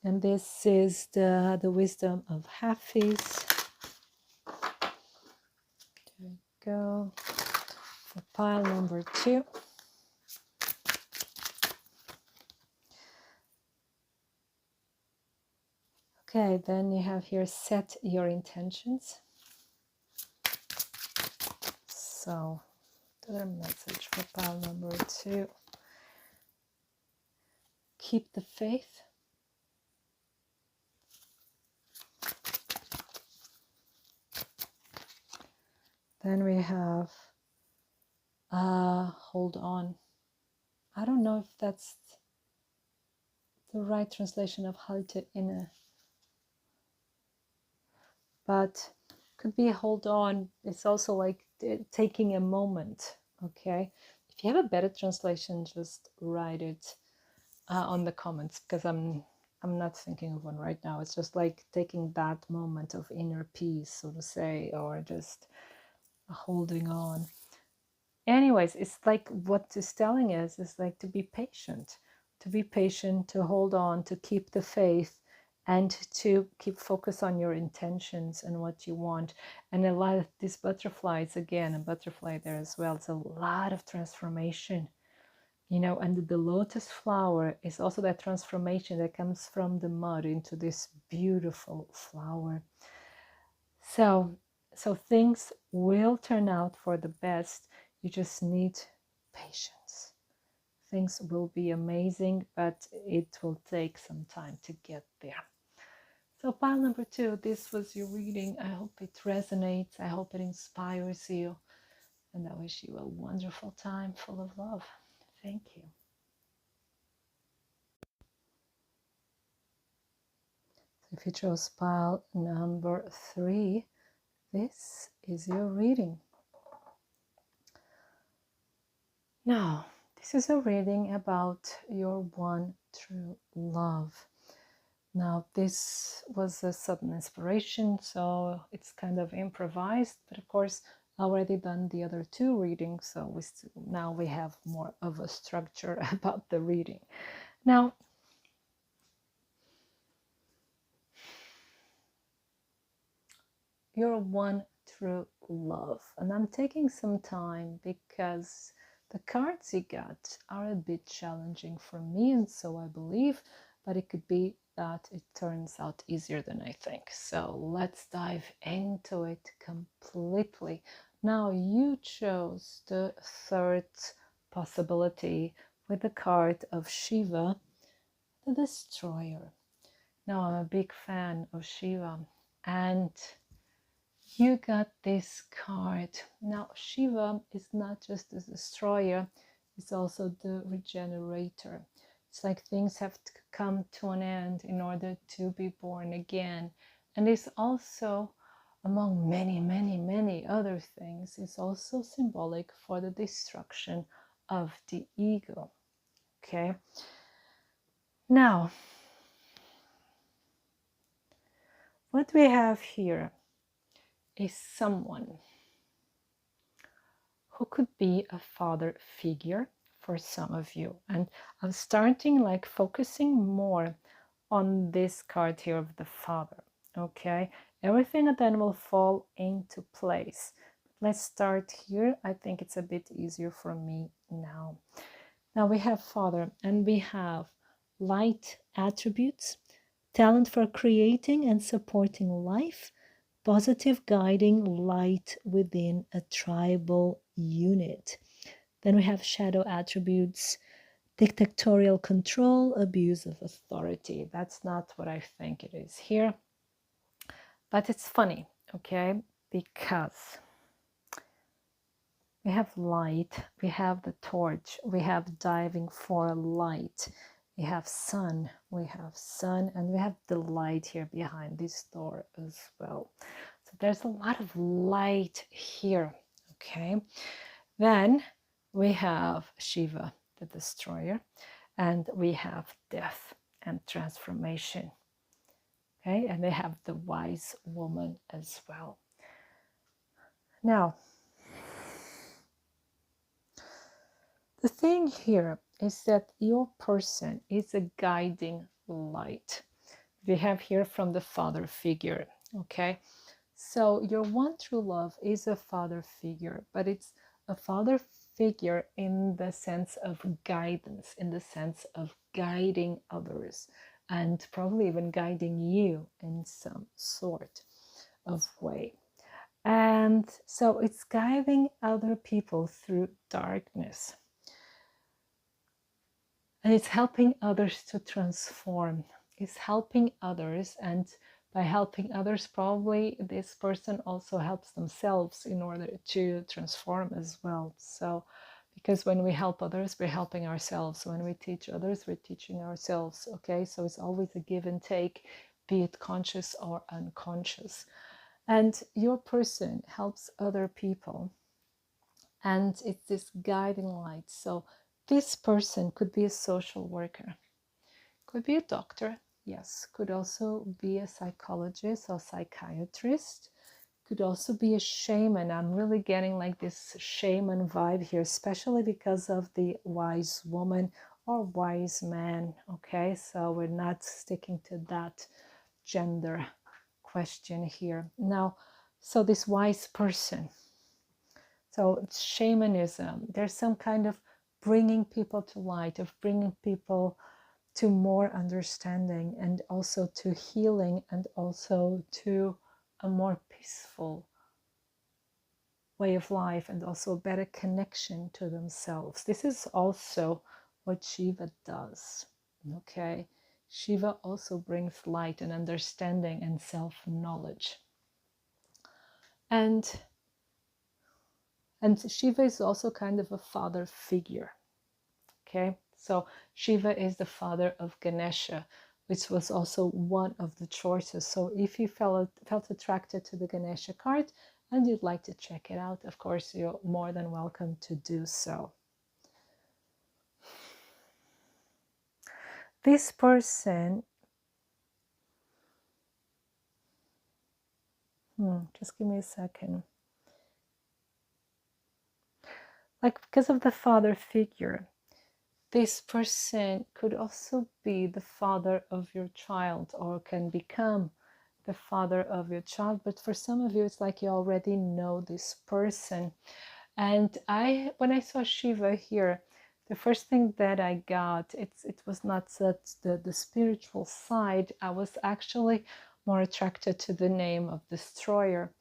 And this is the wisdom of Hafiz. There we go. For pile number 2. Okay, then you have here set your intentions. So, another message for pile number 2. Keep the faith. Then we have hold on. I don't know if that's the right translation of halte inne, but could be hold on. It's also like taking a moment. Okay, if you have a better translation, just write it on the comments, because I'm I'm not thinking of one right now. It's just like taking that moment of inner peace, so to say, or just holding on. Anyways, it's like what it's telling us is like to be patient, to hold on, to keep the faith, and to keep focus on your intentions and what you want. And a lot of these butterflies, again, a butterfly there as well, it's a lot of transformation, and the lotus flower is also that transformation that comes from the mud into this beautiful flower. So things will turn out for the best. You just need patience. Things will be amazing, but it will take some time to get there. So pile number 2, this was your reading. I hope it resonates. I hope it inspires you. And I wish you a wonderful time full of love. Thank you. So if you chose pile number 3, this is your reading. Now, this is a reading about your one true love. Now, this was a sudden inspiration, so it's kind of improvised, but of course, I already done the other 2 readings, so now we have more of a structure about the reading. Now, your one true love, and I'm taking some time because the cards you got are a bit challenging for me, and so I believe, but it could be that it turns out easier than I think. So let's dive into it completely. Now, you chose the 3rd possibility with the card of Shiva, the Destroyer. Now, I'm a big fan of Shiva, and you got this card. Now, Shiva is not just the destroyer, it's also the regenerator. It's like things have to come to an end in order to be born again. And it's also, among many, many, many other things, it's also symbolic for the destruction of the ego. Okay? Now, what we have here is someone who could be a father figure for some of you. And I'm starting like focusing more on this card here of the father. Okay, everything then will fall into place. Let's start here. I think it's a bit easier for me now. Now we have father, and we have light attributes, talent for creating and supporting life, positive guiding light within a tribal unit. Then we have shadow attributes, dictatorial control, abuse of authority. That's not what I think it is here. But it's funny, okay? Because we have light, we have the torch, we have diving for light, we have sun, and we have the light here behind this door as well. So there's a lot of light here, okay? Then we have Shiva, the destroyer, and we have death and transformation, okay? And we have the wise woman as well. Now, the thing here is that your person is a guiding light. We have here from the father figure, okay? So your one true love is a father figure, but it's a father figure in the sense of guidance, in the sense of guiding others, and probably even guiding you in some sort of way. And so it's guiding other people through darkness. And it's helping others to transform. It's helping others, and by helping others, probably this person also helps themselves in order to transform as well. So, because when we help others, we're helping ourselves. When we teach others, we're teaching ourselves. Okay, so it's always a give and take, be it conscious or unconscious. And your person helps other people, and it's this guiding light. So this person could be a social worker, could be a doctor, yes, could also be a psychologist or psychiatrist, could also be a shaman. I'm really getting like this shaman vibe here, especially because of the wise woman or wise man. Okay, so we're not sticking to that gender question here. Now, so this wise person, so it's shamanism. There's some kind of bringing people to light, of bringing people to more understanding and also to healing and also to a more peaceful way of life and also a better connection to themselves. This is also what Shiva does. Okay, Shiva also brings light and understanding and self-knowledge. And Shiva is also kind of a father figure. Okay, so Shiva is the father of Ganesha, which was also one of the choices. So if you felt attracted to the Ganesha card and you'd like to check it out, of course, you're more than welcome to do so. This person, just give me a second. Like, because of the father figure, this person could also be the father of your child or can become the father of your child. But for some of you, it's like you already know this person. And when I saw Shiva here, the first thing that I got, it was not the spiritual side. I was actually more attracted to the name of Destroyer.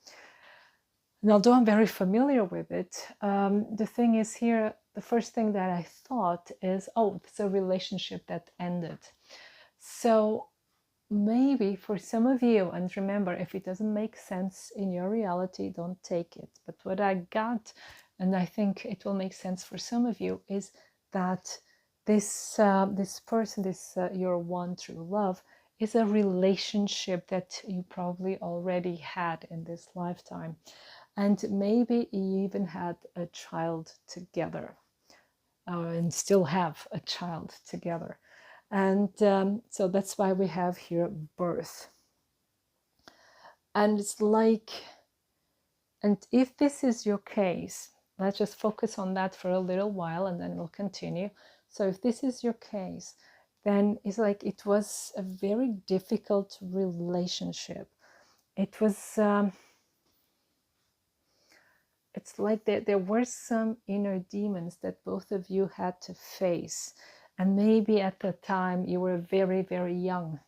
And although I'm very familiar with it, the thing is here, the first thing that I thought is, oh, it's a relationship that ended. So maybe for some of you, and remember, if it doesn't make sense in your reality, don't take it. But what I got, and I think it will make sense for some of you, is that this person, your one true love, is a relationship that you probably already had in this lifetime. And maybe you even had a child together and still have a child together. And so that's why we have here birth. And it's like, and if this is your case, let's just focus on that for a little while and then we'll continue. So if this is your case, then it's like it was a very difficult relationship. It was, it's like there were some inner demons that both of you had to face. And maybe at the time you were very, very young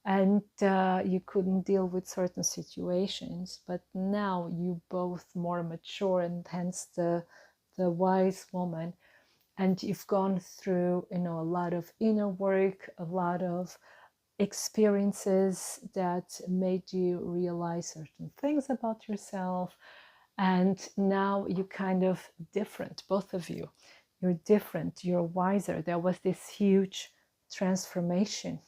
and you couldn't deal with certain situations. But now you both more mature and hence the wise woman. And you've gone through, a lot of inner work, a lot of experiences that made you realize certain things about yourself. And now you're kind of different, both of you. You're different, you're wiser. There was this huge transformation,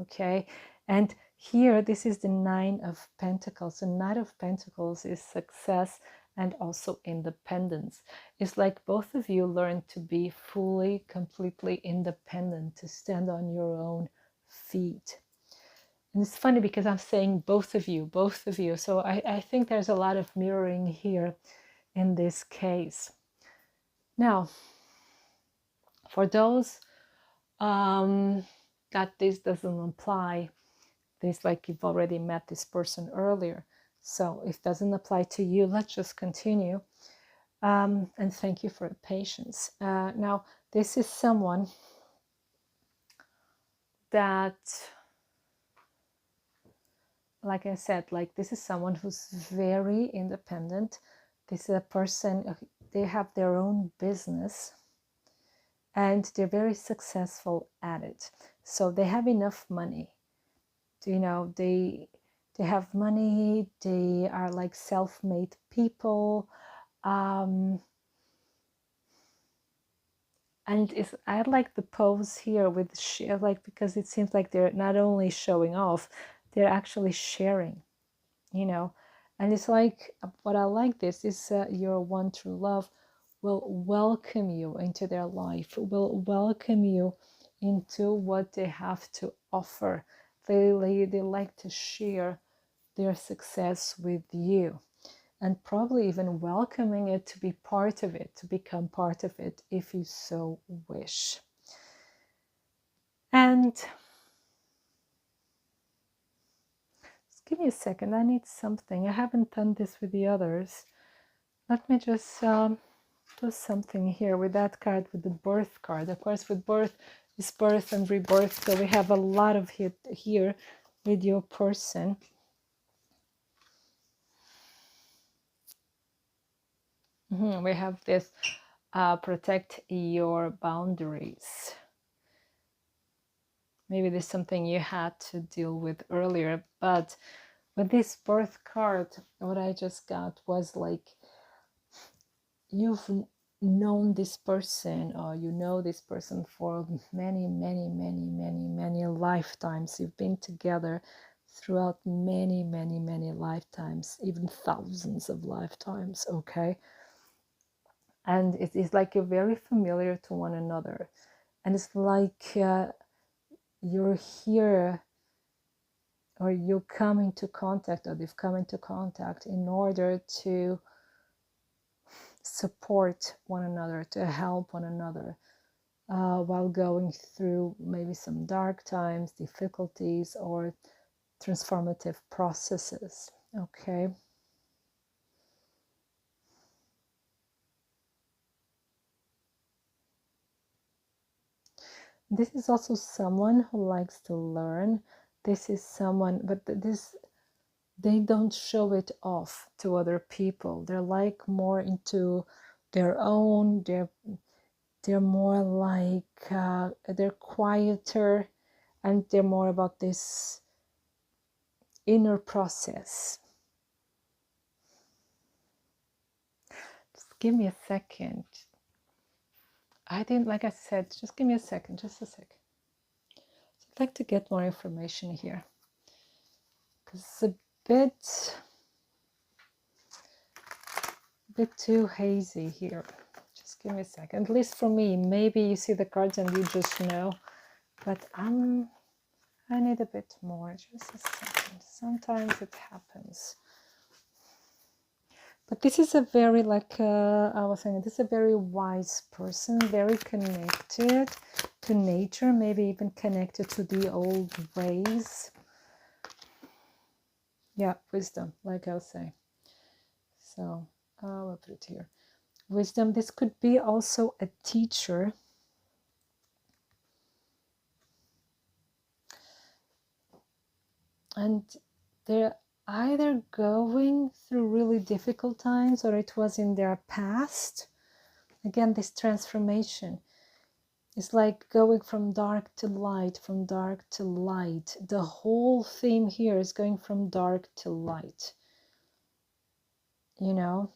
okay? And here, this is the Nine of Pentacles. The Knight of Pentacles is success and also independence. It's like both of you learned to be fully, completely independent, to stand on your own feet. And it's funny because I'm saying both of you. So I think there's a lot of mirroring here in this case. Now, for those that this doesn't apply, this like you've already met this person earlier. So if it doesn't apply to you, let's just continue. And thank you for the patience. Now, this is someone that, like I said, like this is someone who's very independent. This is a person, they have their own business and they're very successful at it. So they have enough money. They have money, they are like self-made people. And I like the pose here with like, because it seems like they're not only showing off, they're actually sharing, and it's like, what I like this is your one true love will welcome you into their life, will welcome you into what they have to offer. They like to share their success with you, and probably even welcoming it to be part of it, to become part of it if you so wish. And just give me a second, I need something. I haven't done this with the others. Let me just do something here with that card, with the birth card. Of course, with birth is birth and rebirth, so we have a lot of it here with your person. We have this protect your boundaries. Maybe there's something you had to deal with earlier, but with this birth card, what I just got was like, you've known this person, or you know this person for many lifetimes. You've been together throughout many lifetimes, even thousands of lifetimes, okay? And it is like you're very familiar to one another, and it's like you're here, or you come into contact, or they've come into contact in order to support one another, to help one another while going through maybe some dark times, difficulties, or transformative processes, okay? This is also someone who likes to learn. This is someone, but they don't show it off to other people. They're like more into their own, they're more like, they're quieter, and they're more about this inner process. Just give me a second. I didn't, like I said, just give me a second, just a sec. I'd like to get more information here, because it's a bit too hazy here. Just give me a second. At least for me, maybe you see the cards and you just know, but I need a bit more. Just a second. Sometimes it happens. But this is a very, like I was saying, this is a very wise person, very connected to nature, maybe even connected to the old ways. Yeah, wisdom, like I was saying. So I'll put it here. Wisdom, this could be also a teacher. And they're either going through really difficult times, or it was in their past. Again, this transformation is like going from dark to light, from dark to light. The whole theme here is going from dark to light, you know.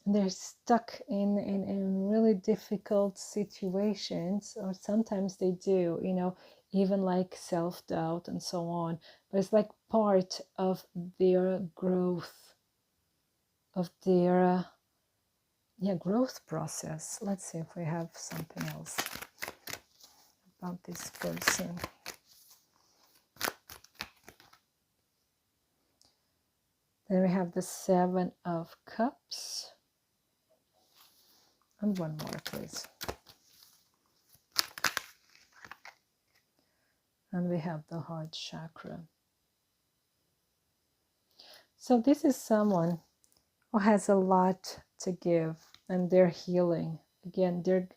They're stuck in really difficult situations, or sometimes they do, you know, even like self-doubt and so on, but it's like part of their growth, of their growth process. Let's see if we have something else about this person. Then we have the 7 of Cups. And one more, please. And we have the heart chakra. So this is someone who has a lot to give, and they're healing. Again, they're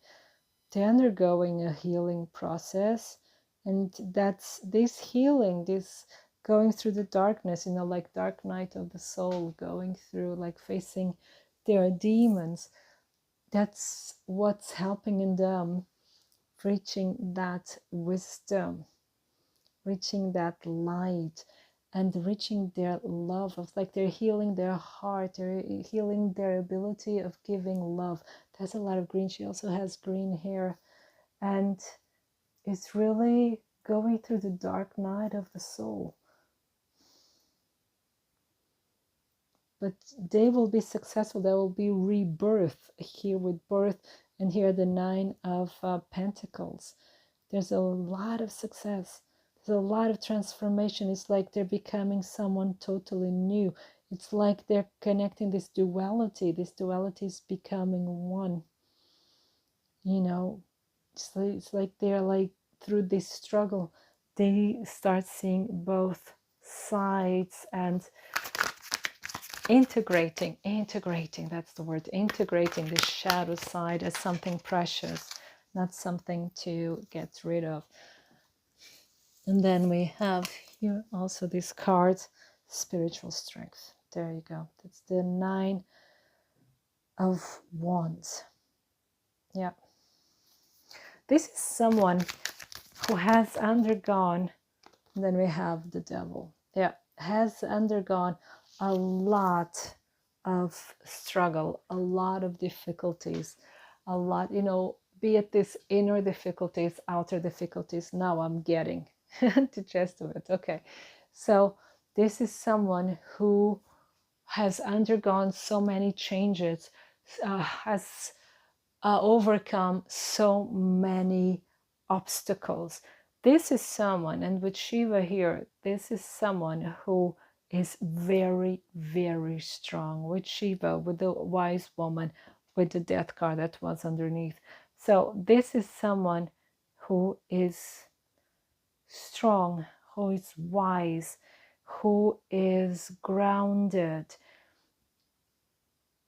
undergoing a healing process, and that's this healing, this going through the darkness, you know, like dark night of the soul, going through, like facing their demons. That's what's helping in them reaching that wisdom, reaching that light, and reaching their love. Of like they're healing their heart, they're healing their ability of giving love. There's a lot of green. She also has green hair, and it's really going through the dark night of the soul. but they will be successful. There will be rebirth here with birth, and here the Nine of Pentacles. There's a lot of success. There's a lot of transformation. It's like they're becoming someone totally new. It's like they're connecting this duality. This duality is becoming one. You know, it's like they're like, through this struggle, they start seeing both sides and integrating, that's the word, integrating the shadow side as something precious, not something to get rid of. And then we have here also this card, spiritual strength. There you go. That's the Nine of Wands. Yeah. This is someone who has undergone, and then we have the Devil. Yeah, has undergone a lot of struggle, a lot of difficulties, a lot, you know, be it this inner difficulties, outer difficulties. Now I'm getting the gist of it. Okay, so this is someone who has undergone so many changes, has overcome so many obstacles. This is someone, and with Shiva here, this is someone who is very, very strong. With Shiva, with the wise woman, with the death card that was underneath. So this is someone who is strong, who is wise, who is grounded,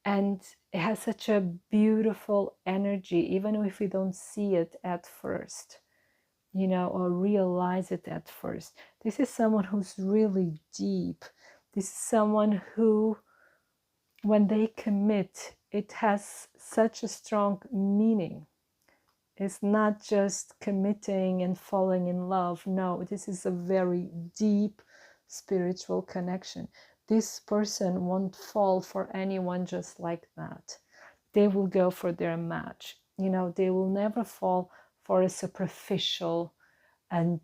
and it has such a beautiful energy, even if we don't see it at first, you know, or realize it at first. This is someone who's really deep. This is someone who, when they commit, it has such a strong meaning. It's not just committing and falling in love. No, this is a very deep spiritual connection. This person won't fall for anyone just like that. They will go for their match. You know, they will never fall for a superficial and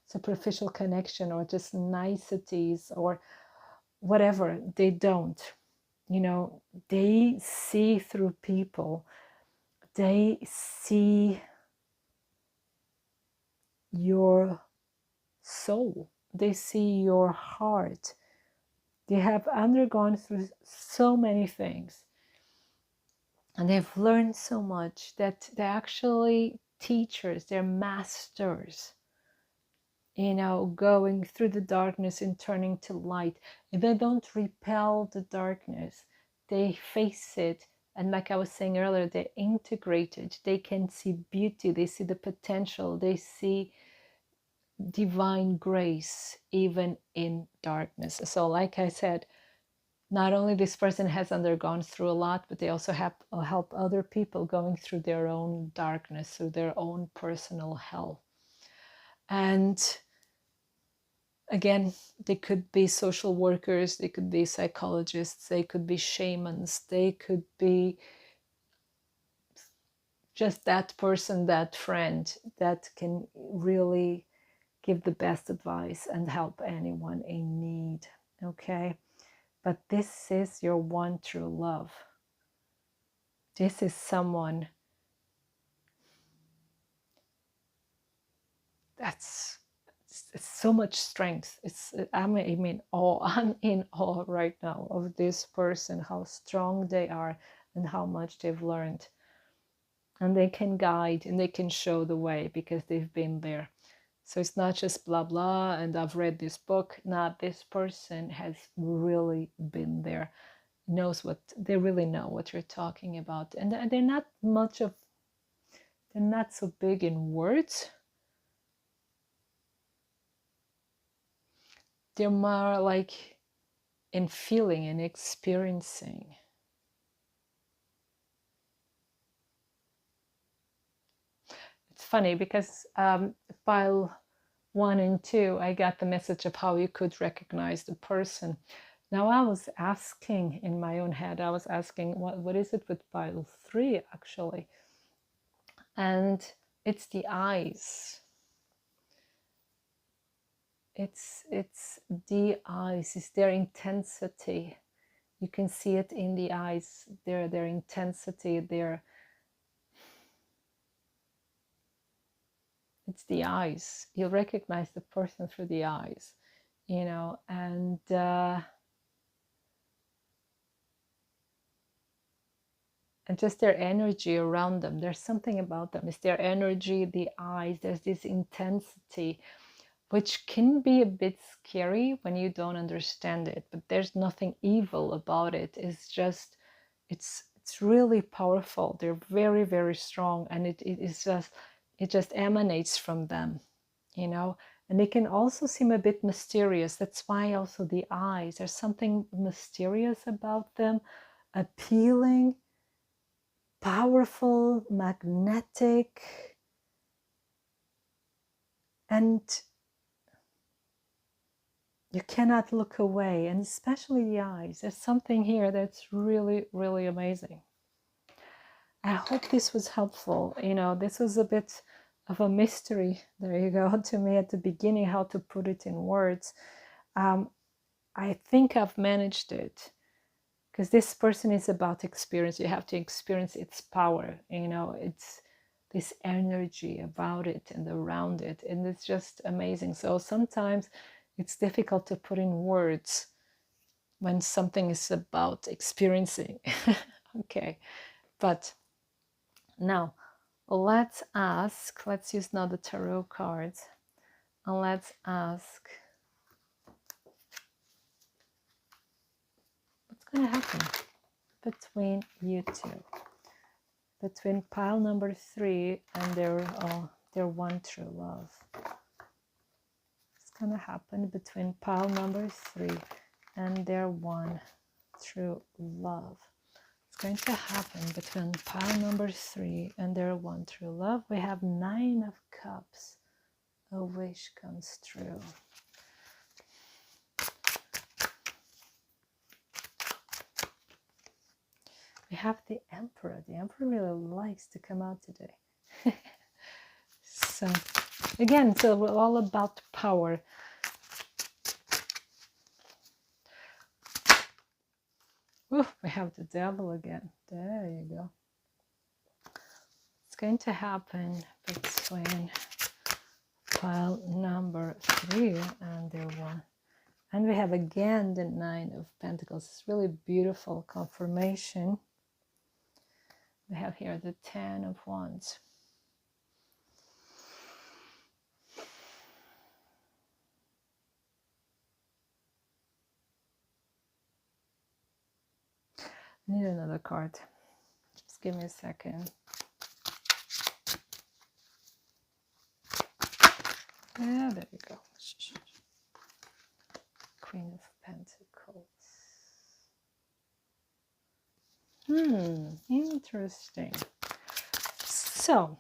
superficial connection, or just niceties or whatever. They don't. You know, they see through people. They see your soul. They see your heart. They have undergone through so many things, and they've learned so much that they're actually teachers, they're masters, you know, going through the darkness and turning to light. And they don't repel the darkness, they face it. And like I was saying earlier, they're integrated. They can see beauty, they see the potential, they see divine grace even in darkness. So like I said, not only this person has undergone through a lot, but they also help other people going through their own darkness, through their own personal hell. And again, they could be social workers, they could be psychologists, they could be shamans, they could be just that person, that friend that can really give the best advice and help anyone in need. Okay, but this is your one true love. This is someone that's, it's so much strength. I'm in awe right now of this person, how strong they are and how much they've learned. And they can guide and they can show the way because they've been there. So it's not just blah blah and I've read this book. Now this person has really been there, knows what they really know what you're talking about. And they're not they're not so big in words. They're more like in feeling and experiencing. It's funny because pile 1 and 2, I got the message of how you could recognize the person. Now I was asking in my own head, I was asking what is it with pile 3 actually? And it's the eyes. it's the eyes, it's their intensity. You can see it in the eyes, their intensity, it's the eyes. You recognize the person through the eyes, you know, and just their energy around them. There's something about them. It's their energy, the eyes. There's this intensity, which can be a bit scary when you don't understand it. But there's nothing evil about it. It's just, it's really powerful. They're very, very strong, and it just emanates from them, you know. And they can also seem a bit mysterious. That's why also the eyes. There's something mysterious about them, appealing, powerful, magnetic, and you cannot look away, and especially the eyes. There's something here that's really, really amazing. I hope this was helpful. You know, this was a bit of a mystery, there you go, to me at the beginning, how to put it in words. I think I've managed it, because this person is about experience. You have to experience its power, you know, it's this energy about it and around it, and it's just amazing. So sometimes it's difficult to put in words when something is about experiencing. Okay, but now let's use now the tarot cards, and let's ask what's going to happen between you two, between pile number 3 and their one true love. What's going to happen between pile number 3 and their one true love? What's going to happen between pile number 3 and their one true love? We have 9 of Cups. A wish comes true. We have the Emperor. The Emperor really likes to come out today. So, again, so we're all about power. Ooh, we have the Devil again. There you go. What's going to happen between pile number 3 and their one? And we have again the 9 of Pentacles. It's really beautiful confirmation. We have here the 10 of Wands. I need another card. Just give me a second. Yeah, there you go. Queen of Pentacles. Interesting. So,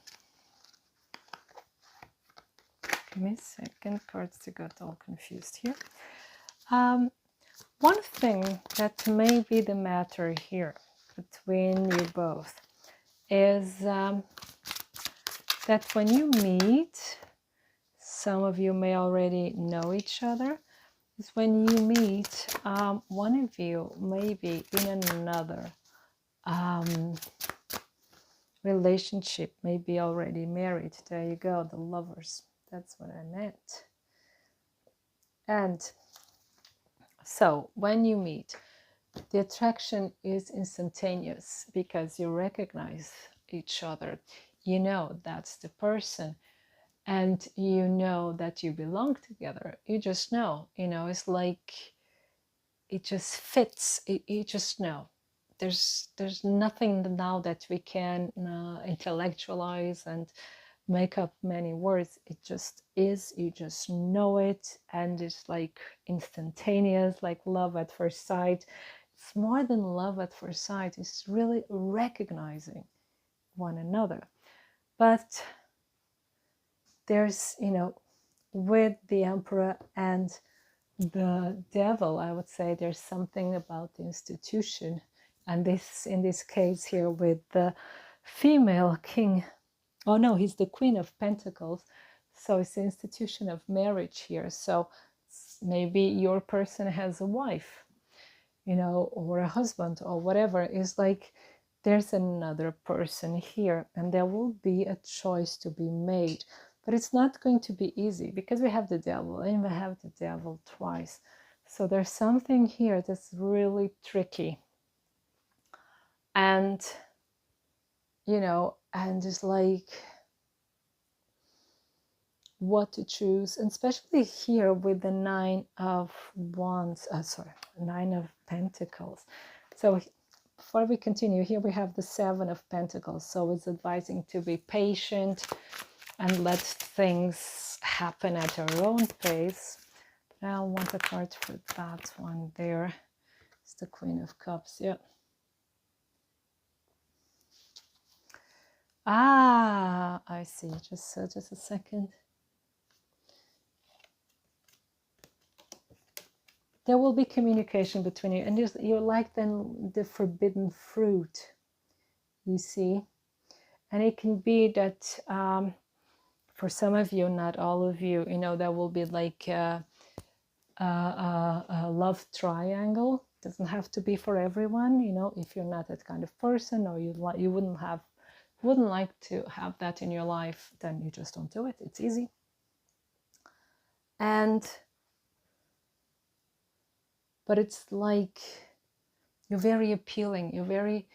give me a second. Cards to got all confused here. One thing that may be the matter here between you both is that when you meet, some of you may already know each other, is when you meet, one of you may be in another relationship, may be already married. There you go, the Lovers. That's what I meant. And so when you meet, the attraction is instantaneous because you recognize each other. You know that's the person, and you know that you belong together. You just know, you know, it's like it just fits. You just know. There's nothing now that we can intellectualize and make up many words. It just is. You just know it, and it's like instantaneous, like love at first sight. It's more than love at first sight. It's really recognizing one another. But there's, you know, with the Emperor and the Devil, I would say there's something about the institution, and this, in this case here, with the female king. Oh no, he's the Queen of Pentacles. So it's the institution of marriage here. So maybe your person has a wife, or a husband or whatever. It's like there's another person here, and there will be a choice to be made. But it's not going to be easy because we have the devil, and we have the devil twice. So there's something here that's really tricky. And, and just like what to choose, and especially here with the Nine of Pentacles. So before we continue, here we have the Seven of Pentacles. So it's advising to be patient and let things happen at our own pace. But I want a card for that one there. It's the Queen of Cups, yeah. I see. Just a second. There will be communication between you, and you're like then the forbidden fruit, you see. And it can be that for some of you, not all of you, there will be like a love triangle. It doesn't have to be for everyone, if you're not that kind of person, or you wouldn't like to have that in your life, then you just don't do it. It's easy. But it's like you're very appealing. You're very,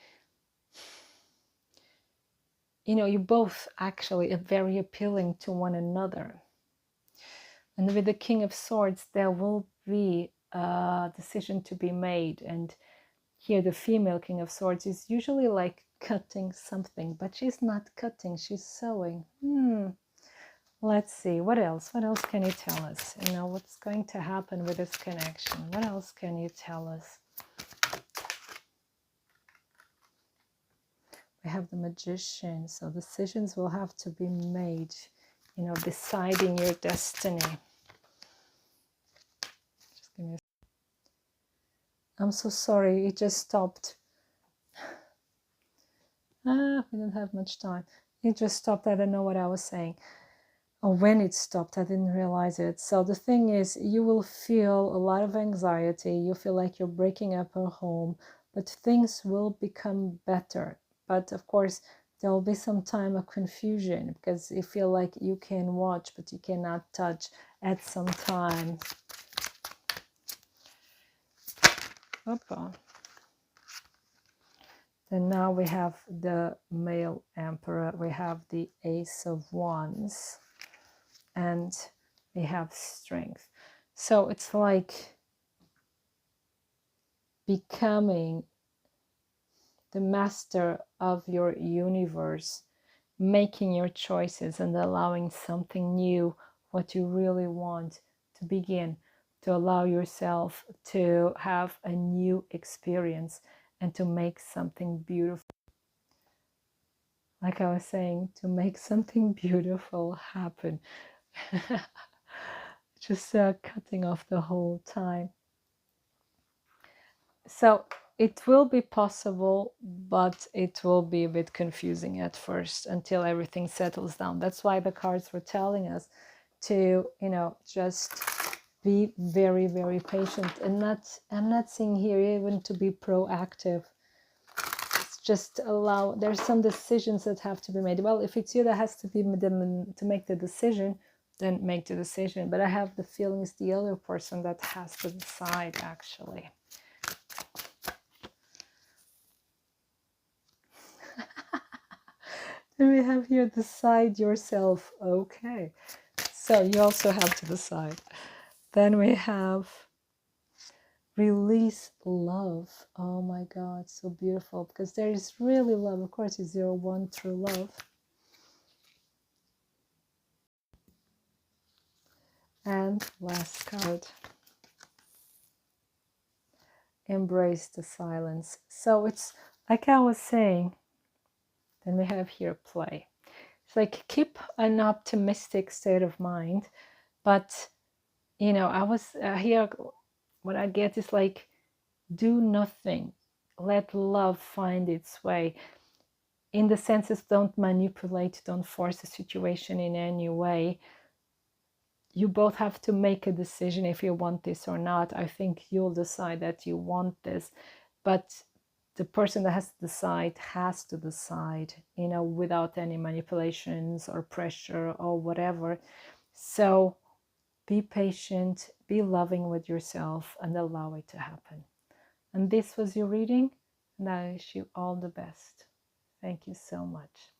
you both actually are very appealing to one another. And with the King of Swords, there will be a decision to be made. And here the female King of Swords is usually like cutting something, but she's not cutting, she's sewing. Let's see, what else can you tell us? What's going to happen with this connection? What else can you tell us? We have the Magician, so decisions will have to be made, deciding your destiny. Just give me a... I'm so sorry, it just stopped. We didn't have much time. It just stopped. I don't know what I was saying. Or when it stopped, I didn't realize it. So the thing is, you will feel a lot of anxiety. You feel like you're breaking up a home, but things will become better. But of course, there will be some time of confusion because you feel like you can watch, but you cannot touch at some time. Opa. Then now we have the male emperor. We have the Ace of Wands. And we have strength. So it's like becoming the master of your universe, making your choices and allowing something new, what you really want to begin, to allow yourself to have a new experience and to make something beautiful. Like I was saying, to make something beautiful happen. Just cutting off the whole time. So it will be possible, but it will be a bit confusing at first until everything settles down. That's why the cards were telling us to, just be very, very patient. And I'm not saying here even to be proactive. It's just allow, there's some decisions that have to be made. Well, if it's you that has to be to make the decision, then make the decision. But I have the feeling it's the other person that has to decide, actually. Then we have here, decide yourself. Okay, so you also have to decide. Then we have release love. Oh my God, so beautiful, because there is really love. Of course, it's 0-1 true love. And last card, embrace the silence. So it's like I was saying, then we have here play. It's like keep an optimistic state of mind, but I was here, what I get is like, do nothing, let love find its way. In the senses, don't manipulate, don't force a situation in any way. you both have to make a decision if you want this or not. I think you'll decide that you want this, but the person that has to decide, you know, without any manipulations or pressure or whatever. So be patient, be loving with yourself, and allow it to happen. And this was your reading, and I wish you all the best. Thank you so much.